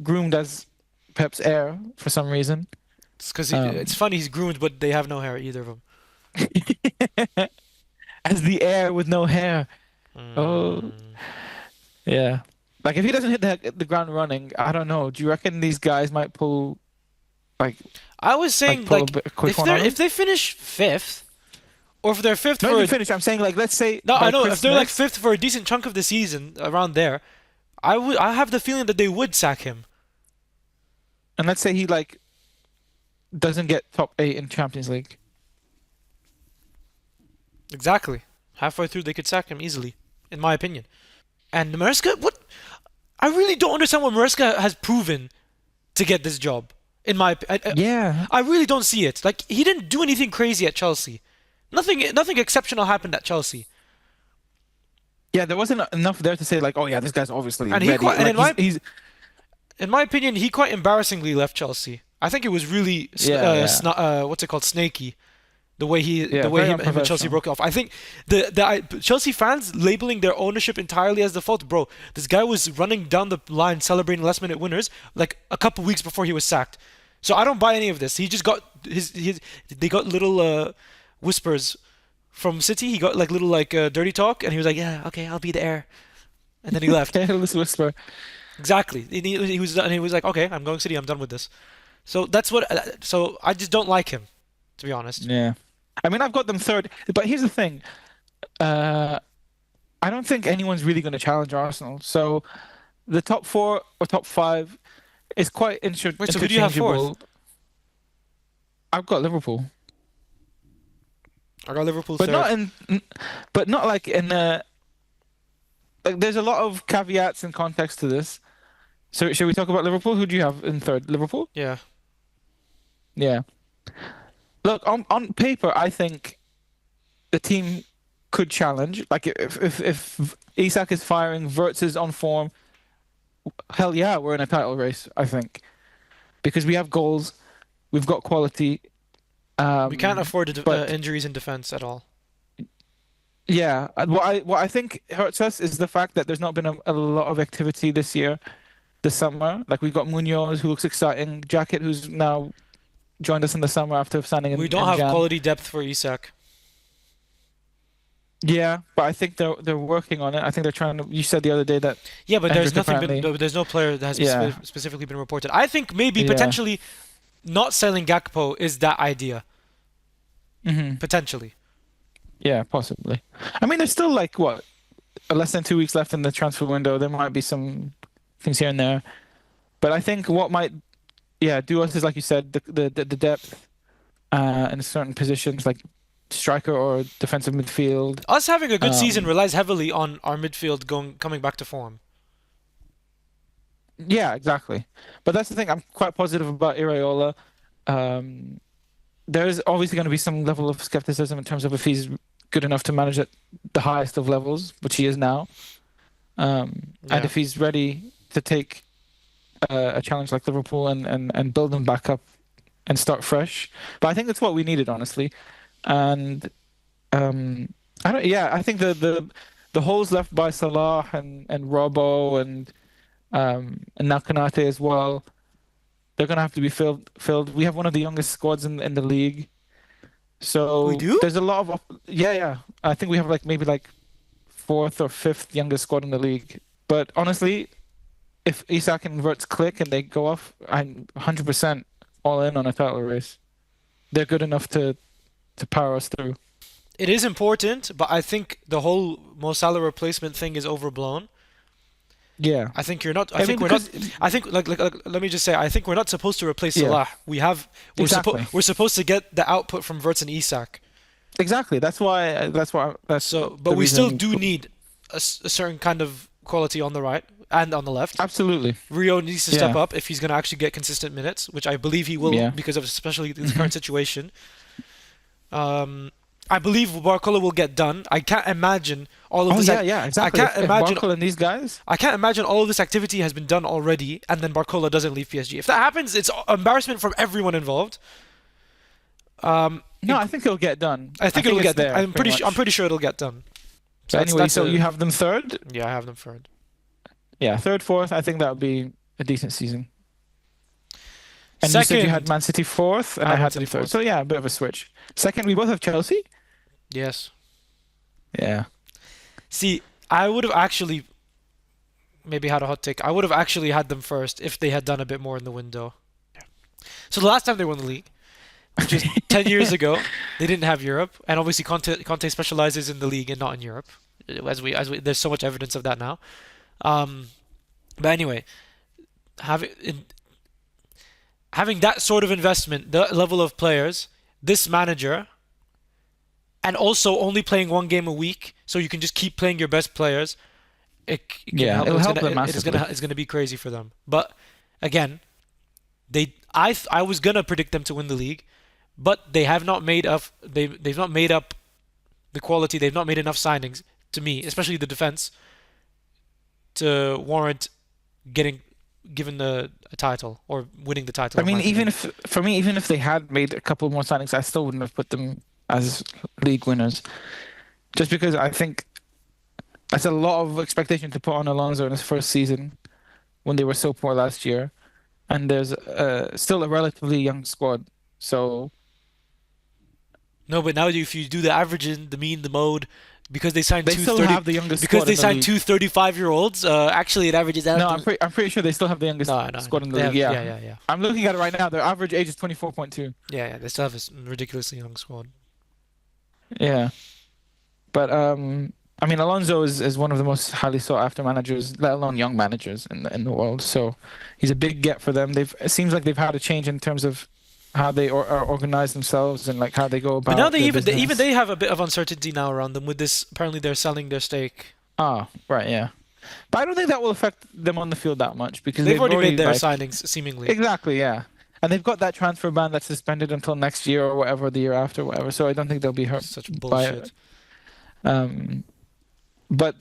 groomed as Pep's heir for some reason. It's because it's Um, funny he's groomed, but they have no hair, either of them. as the heir with no hair. Oh, Mm. yeah. Like if he doesn't hit the ground running, I don't know. Do you reckon these guys might pull like I was saying, pull like, a quick one on if him? they finish fifth, or if they're fifth Not for even a, finish. I'm saying like let's say no, I by know if they're like Christmas, fifth for a decent chunk of the season around there, I have the feeling that they would sack him. and let's say he like doesn't get top 8 in Champions League. Exactly. Halfway through, they could sack him easily, in my opinion. And Maresca, what? I really don't understand what Maresca has proven to get this job. In my, Yeah. I really don't see it. Like he didn't do anything crazy at Chelsea. Nothing exceptional happened at Chelsea. Yeah, there wasn't enough there to say like, oh yeah, this guy's obviously And he ready. quite, and Like he's in my opinion, he quite embarrassingly left Chelsea. I think it was really, yeah, yeah. what's it called, snaky. The Yeah, way very him and Chelsea unprofessional. broke off. I think Chelsea fans labeling their ownership entirely as the fault, bro. This guy was running down the line celebrating last minute winners like a couple weeks before he was sacked. So I don't buy any of this. He just got his they got little whispers from City. He got like little like dirty talk, and he was like, yeah, okay, I'll be the heir, and then he left. Careless whisper. Exactly. And he was like, okay, I'm going City. I'm done with this. So that's what. So I just don't like him, to be honest. Yeah. I mean, I've got them third, but here's the thing. Uh, I don't think anyone's really going to challenge Arsenal. So the top 4 or top 5 is quite Wait, so who do you have fourth? interchangeable. I've got Liverpool, I got Liverpool but third. but not like in like. There's a lot of caveats and context to this. So should we talk about Liverpool? Who do you have in third? Liverpool? Yeah. Yeah. Look, on paper, I think the team could challenge. Like if Isak is firing, Wirtz is on form, hell yeah, we're in a title race, I think. Because we have goals, we've got quality. We can't afford But injuries in defense at all. yeah, what I think hurts us is the fact that there's not been a lot of activity this year, this summer. Like we've got Munoz, who looks exciting, Jacket, who's now joined us in the summer after signing We don't in have Jan. quality depth for Isak. Yeah, but I think they're working on it. I think they're trying to. You said the other day that Yeah, but Hendrick apparently. there's no player that has Yeah, specifically been reported. I think maybe yeah. potentially not selling Gakpo is that idea. Potentially. Yeah, possibly. I mean, there's still like what, less than 2 weeks left in the transfer window. There might be some things here and there, but I think what might, yeah, do us is like you said, the depth in certain positions, like striker or defensive midfield. Us having a good season Um, relies heavily on our midfield coming back to form. yeah, exactly. But that's the thing. I'm quite positive about Iraola. Um, there's obviously going to be some level of skepticism in terms of if he's good enough to manage at the highest of levels, which he is now. And Yeah. if he's ready to take a challenge like Liverpool and build them back up and start fresh. But I think that's what we needed, honestly. And I don't. Yeah, I think the holes left by Salah and Robbo and now Konate as well. They're gonna have to be filled. We have one of the youngest squads in the league, We so do? there's a lot of yeah, yeah. I think we have like maybe like fourth or fifth youngest squad in the league. But honestly, if Isak and Wirtz click and they go off, I'm 100% all in on a title race. They're good enough to power us through. It is important, but I think the whole Mo Salah replacement thing is overblown. Yeah, I think you're not. I I mean think we're not. because I think let me just say. I think we're not supposed to replace yeah, Salah. exactly, We're supposed to get the output from Wirtz and Isak. exactly. That's So, but the we still reason. do need a certain kind of quality on the right and on the left. Absolutely. Rio needs to step Yeah. up if he's going to actually get consistent minutes, which I believe he will Yeah. because of especially his Mhm. current situation. I believe Barcola will get done. I can't imagine all of Oh this. yeah, exactly. can't If imagine. Barkle and these guys, I can't imagine all of this activity has been done already, and then Barcola doesn't leave PSG. If that happens, it's embarrassment from everyone involved. no, I think it'll get done. I think it'll it's get done. there, I'm pretty I'm much. pretty sure it'll get done. So anyway, so you have them third? Yeah, I have them third. Yeah, third, fourth. I think that would be a decent season. And you said you Second, had Man City fourth, and I I had Man had City them third. fourth. So yeah, a bit of a switch. Second, we both have Chelsea. yes. Yeah. See, I would have actually maybe had a hot take. I would have actually had them first if they had done a bit more in the window. So the last time they won the league, which is 10 years ago, they didn't have Europe, and obviously Conte specializes in the league and not in Europe. There's so much evidence of that now. But anyway, having that sort of investment, the level of players, this manager, and also only playing one game a week, so you can just keep playing your best players. It can Yeah, help. it'll help them It's massively. gonna be crazy for them. But again, I was gonna predict them to win the league, but they have not made up. They've not made up the quality. They've not made enough signings to me, especially the defense, to warrant getting given a title or winning the title. I mean, even if they had made a couple more signings, I still wouldn't have put them as league winners. Just because I think that's a lot of expectation to put on Alonso in his first season when they were so poor last year. And there's still a relatively young squad. So No, but now if you do the averaging, the mean, the mode, because they signed they two still 30 have the youngest because squad they in the signed league. two 35-year-olds, actually it averages out. No, to- I'm pretty sure they still have the youngest no, squad in the they league. have- Yeah. yeah. I'm looking at it right now. Their average age is 24.2. Yeah, they still have a ridiculously young squad. Yeah. But I mean, Alonso is one of the most highly sought after managers, let alone young managers in the world. So he's a big get for them. It seems like they've had a change in terms of how they organize themselves and like how they go about. But now their even business. they have a bit of uncertainty now around them with this. Apparently, they're selling their stake. Ah, right, yeah. But I don't think that will affect them on the field that much because They've already made their like, signings, seemingly. exactly, yeah. And they've got that transfer ban that's suspended until next year or whatever, the year after, whatever. So I don't think they'll be hurt Such by bullshit. it. But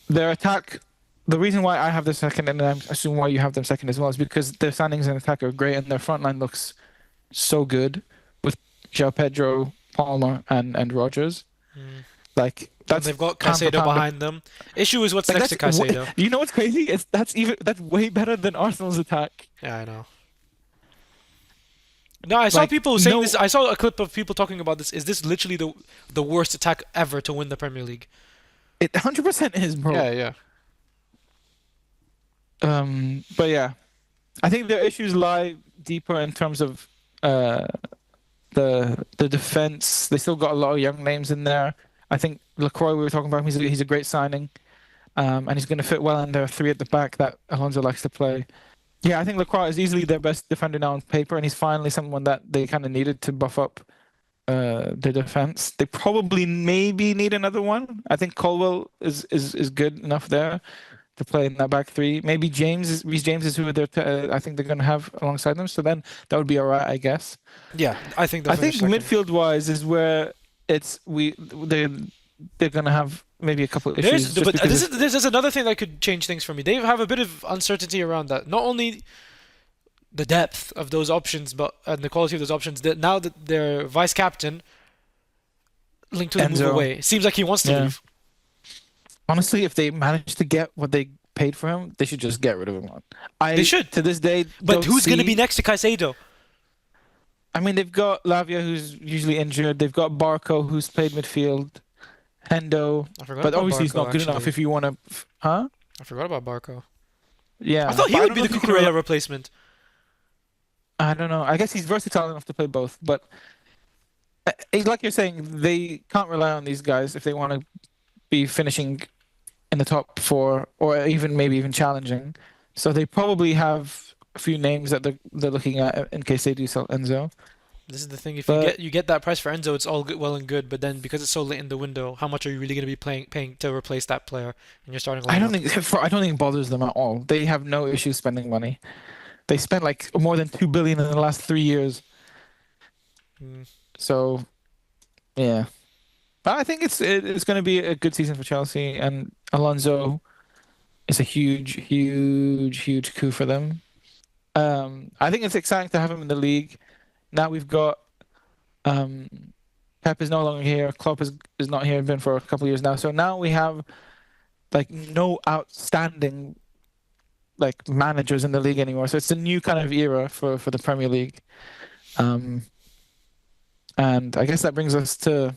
their attack, the reason why I have them second, and I assume why you have them second as well, is because their signings and attack are great, and their front line looks so good with João Pedro, Palmer, and Rogers. Mm. Like And that's they've got pound for Caicedo pound. behind them. Issue is what's Like, next to Caicedo. you know what's crazy? That's way better than Arsenal's attack. Yeah, I know. No, I saw Like, people saying no- this. I saw a clip of people talking about this. Is this literally the worst attack ever to win the Premier League? It 100% is, bro. Yeah. But yeah, I think their issues lie deeper in terms of the defense. They still got a lot of young names in there. I think Lacroix, we were talking about him, he's a great signing, and he's going to fit well in their three at the back that Alonso likes to play. Yeah, I think Lacroix is easily their best defender now on paper, and he's finally someone that they kind of needed to buff up their defense. They probably maybe need another one. I think Colwell is good enough there to play in that back three. Maybe Reece James is who I think they're going to have alongside them. So then that would be all right, I guess. Yeah, I think. I think midfield wise is where they're going to have maybe a couple of issues. But this is another thing that could change things for me. They have a bit of uncertainty around that. Not only the depth of those options, and the quality of those options. That now that their vice captain linked to the move Enzo. away, seems like he wants to Yeah. leave. Honestly, if they manage to get what they paid for him, they should just get rid of him. They should. To this day. But don't who's going to see- be next to Caicedo? I mean, they've got Lavia, who's usually injured. They've got Barco, who's played midfield. Hendo. I forgot But about obviously, he's Barco, not good enough actually. if you want to. Huh? I forgot about Barco. Yeah. I thought he but would don't be know the if you can Cucurella rely- replacement. I don't know. I guess he's versatile enough to play both. But like you're saying, they can't rely on these guys if they want to be finishing in the top four or maybe even challenging. So they probably have a few names that they're looking at in case they do sell Enzo. This is the thing. If But you get that price for Enzo, it's all good, well and good. But then because it's so late in the window, how much are you really going to be paying to replace that player in your starting I don't lineup? think I don't think it bothers them at all. They have no issue spending money. They spent like more than 2 billion in the last 3 years. Mm, So yeah, but I think it's going to be a good season for Chelsea, and Alonso is a huge coup for them. I think it's exciting to have him in the league. Now we've got um, Pep is no longer here. Klopp is not here. Been for a couple of years now. So now we have like no outstanding like managers in the league anymore. So it's a new kind of era for the Premier League. Um, and I guess that brings us to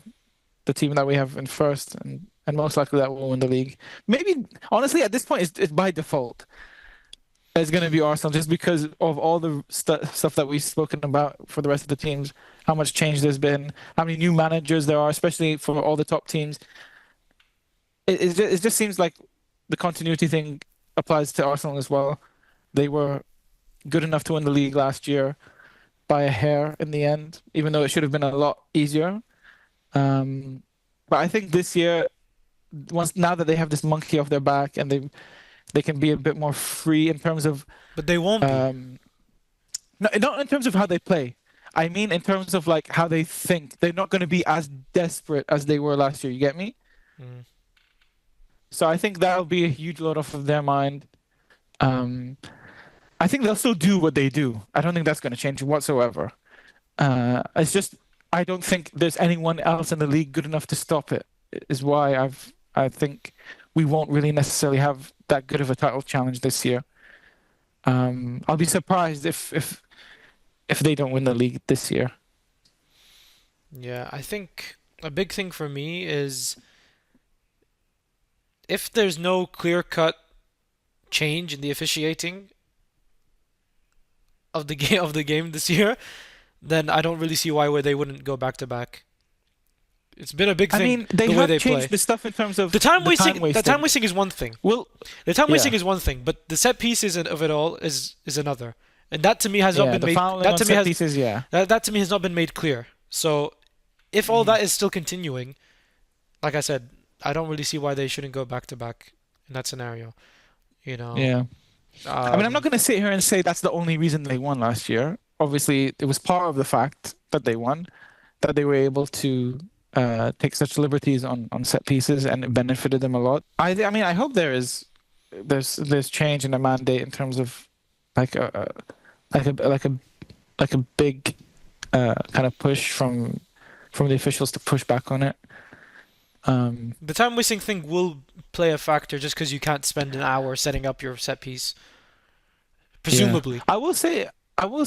the team that we have in first, and most likely that will win the league. Maybe honestly, at this point, it's by default. It's going to be Arsenal just because of all the stuff that we've spoken about for the rest of the teams, how much change there's been, how many new managers there are, especially for all the top teams. It just seems like the continuity thing applies to Arsenal as well. They were good enough to win the league last year by a hair in the end, even though it should have been a lot easier. But I think this year, once now that they have this monkey off their back and they can be a bit more free in terms of but they won't be. no, not in terms of how they play. I mean in terms of like how they think. They're not going to be as desperate as they were last year. You get me? Mm. So I think that'll be a huge load off of their mind. I think they'll still do what they do. I don't think that's going to change whatsoever. It's just I don't think there's anyone else in the league good enough to stop it. Is why I think we won't really necessarily have that good of a title challenge this year. I'll be surprised if they don't win the league this year. Yeah, I think a big thing for me is if there's no clear-cut change in the officiating of the game this year, then I don't really see why they wouldn't go back to back. It's been a big I thing mean, they the way have they changed play. the stuff in terms of The time the wasting, time the time wasting. wasting is one thing. Well, The time wasting yeah, is one thing, but the set pieces of it all is another. And that to me has not yeah, been the made. fouling That on to me set has pieces, yeah. that to me has not been made clear. So if all Mm, that is still continuing, like I said, I don't really see why they shouldn't go back to back in that scenario. You know, yeah. I mean, I'm not um, going to sit here and say that's the only reason they won last year. Obviously, it was part of the fact that they won, that they were able to take such liberties on set pieces, and it benefited them a lot. I mean, I hope there's change in the mandate in terms of like a like a like a like a big kind of push from the officials to push back on it. Um, the time wasting thing will play a factor just because you can't spend an hour setting up your set piece, yeah, presumably. I will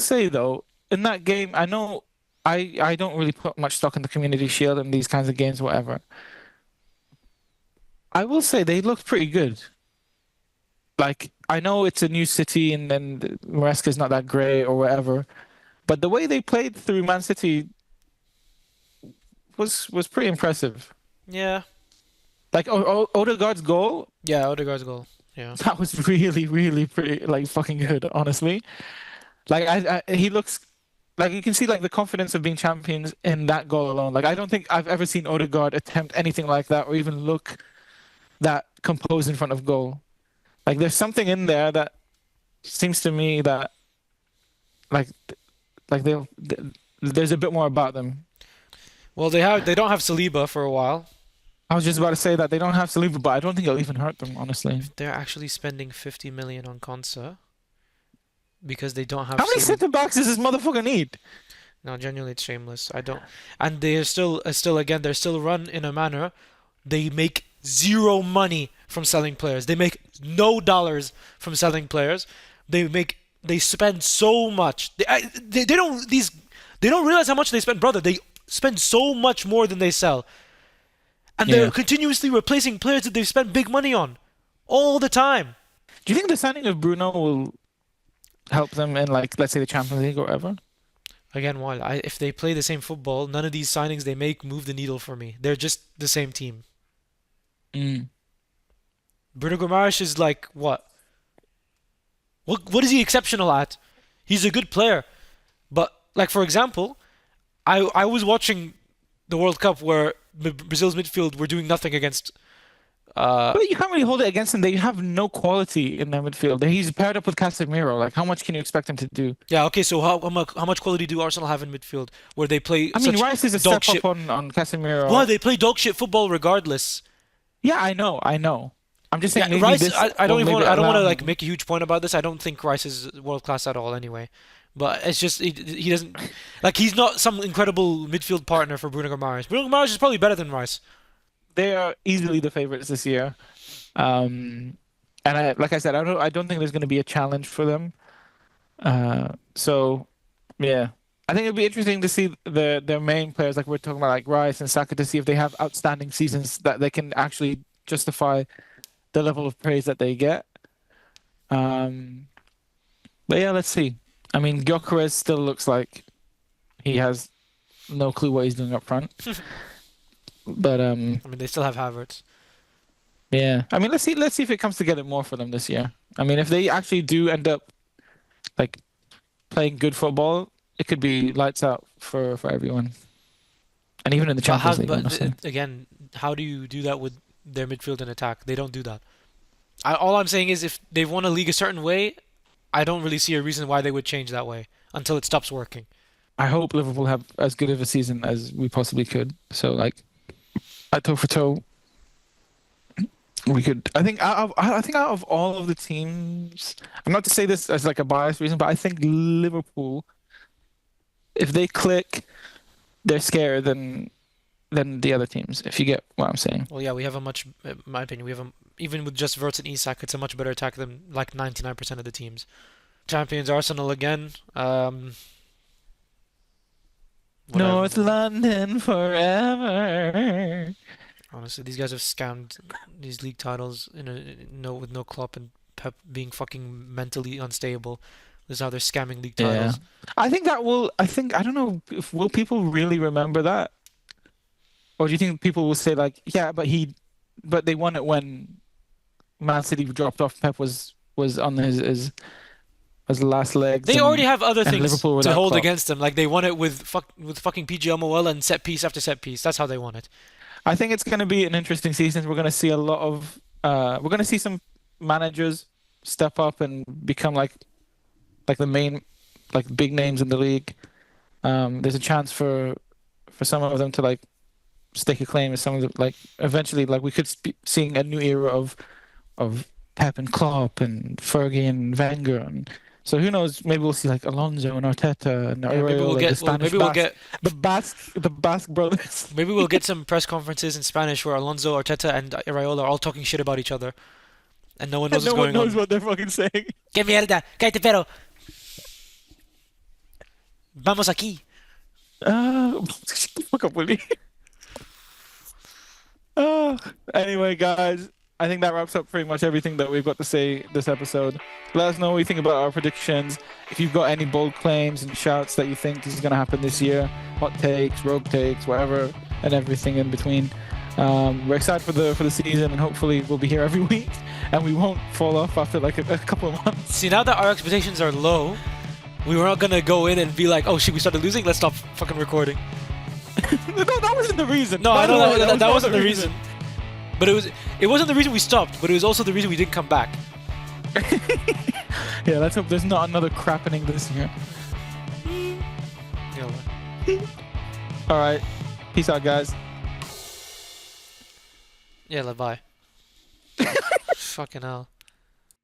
say though, in that game, I know I don't really put much stock in the Community Shield and these kinds of games, whatever. I will say they looked pretty good. Like I know it's a new city and then Maresca's not that great or whatever, but the way they played through Man City was pretty impressive. Yeah, Like Odegaard's goal, yeah, Odegaard's goal. Yeah. that was really pretty like fucking good, honestly. Like he looks like you can see like the confidence of being champions in that goal alone. Like I don't think I've ever seen Odegaard attempt anything like that or even look that composed in front of goal. Like there's something in there that seems to me that like there's a bit more about them. Well, they don't have Saliba for a while. I was just about to say that they don't have Saliba, but I don't think it'll even hurt them, honestly. If they're actually spending 50 million on Konsa because they don't have How many Saliba. centre backs does this motherfucker need? No, genuinely, it's shameless. I don't. And they're still again, they're still run in a manner. They make zero money from selling players. They make no dollars from selling players. They spend so much. They don't realize how much they spend, brother. They spend so much more than they sell, and they're Yeah. continuously replacing players that they've spent big money on, all the time. Do you think the signing of Bruno will help them in, like, let's say the Champions League or whatever? Again, while if they play the same football, none of these signings they make move the needle for me. They're just the same team. Mm. Bruno Guimaraes is like what? What is he exceptional at? He's a good player, but like for example, I was watching the World Cup where Brazil's midfield were doing nothing against. But you can't really hold it against him. They have no quality in their midfield. He's paired up with Casemiro. Like, how much can you expect him to do? Yeah, okay. So how much quality do Arsenal have in midfield where they play I mean, such Rice is a dog step shit? up on Casemiro. Why they play dog shit football regardless? Yeah, I know. I'm just saying Yeah, maybe Rice. this I don't will even. maybe I don't want allow to like him. make a huge point about this. I don't think Rice is world class at all anyway. But it's just he doesn't like he's not some incredible midfield partner for Bruno Guimaraes. Bruno Guimaraes is probably better than Rice. They are easily the favorites this year. And like I said, I don't think there's going to be a challenge for them. So yeah, I think it'll be interesting to see their main players, like we're talking about, like Rice and Saka, to see if they have outstanding seasons that they can actually justify the level of praise that they get. Um, but yeah, let's see. I mean, Gyökeres still looks like he has no clue what he's doing up front. But I mean, they still have Havertz. yeah, I mean, let's see if it comes together more for them this year. I mean, if they actually do end up like playing good football, it could be lights out for everyone, and even in the But Champions League, honestly. again, how do you do that with their midfield and attack? They don't do that. All I'm saying is if they've won a league a certain way, I don't really see a reason why they would change that way until it stops working. I hope Liverpool have as good of a season as we possibly could. So like, toe for toe, we could. I think out of all of the teams, I'm not to say this as like a biased reason, but I think Liverpool, if they click, they're scarier than the other teams. If you get what I'm saying. Well, yeah, we have a much, in my opinion, we have a, even with just Wirtz and Isak, it's a much better attack than like 99% of the teams. Champions Arsenal again. Whatever. North London forever. Honestly, these guys have scammed these league titles no with no Klopp and Pep being fucking mentally unstable. This is how they're scamming league Yeah, titles. I think that will. I don't know. Will people really remember that, or do you think people will say like, yeah, but they won it when Man City dropped off. Pep was on his last legs, They already have other and things Liverpool to without hold Klopp. against them. Like they won it with fucking PGMOL and set piece after set piece. That's how they won it. I think it's going to be an interesting season. We're going to see a lot of. We're going to see some managers step up and become like the main, like big names in the league. There's a chance for some of them to like stake a claim as some of the like eventually like we could seeing a new era of Pep and Klopp and Fergie and Wenger, and so who knows, maybe we'll see like Alonso and Arteta and Yeah, maybe we'll Areola, the get Spanish maybe we'll Basque, get the Basque brothers. maybe we'll get some press conferences in Spanish where Alonso, Arteta, and Iraola are all talking shit about each other, and no one knows And no what's one going knows on. what they're fucking saying. ¡Qué mierda! ¡Cállate, pero! Vamos aquí. Shut the fuck up, Willie. Anyway, guys, I think that wraps up pretty much everything that we've got to say this episode. Let us know what you think about our predictions. If you've got any bold claims and shouts that you think is going to happen this year, hot takes, rogue takes, whatever, and everything in between. We're excited for the season, and hopefully we'll be here every week, and we won't fall off after like a couple of months. See, now that our expectations are low, we were not gonna go in and be like, "Oh shit, we started losing. Let's stop fucking recording." No, that wasn't the reason. No, I By the know way, that was not wasn't the reason. But it wasn't the reason we stopped, but it was also the reason we didn't come back. Yeah, let's hope there's not another crappening this year. Yeah, All right, peace out, guys. yeah, bye. Fucking hell.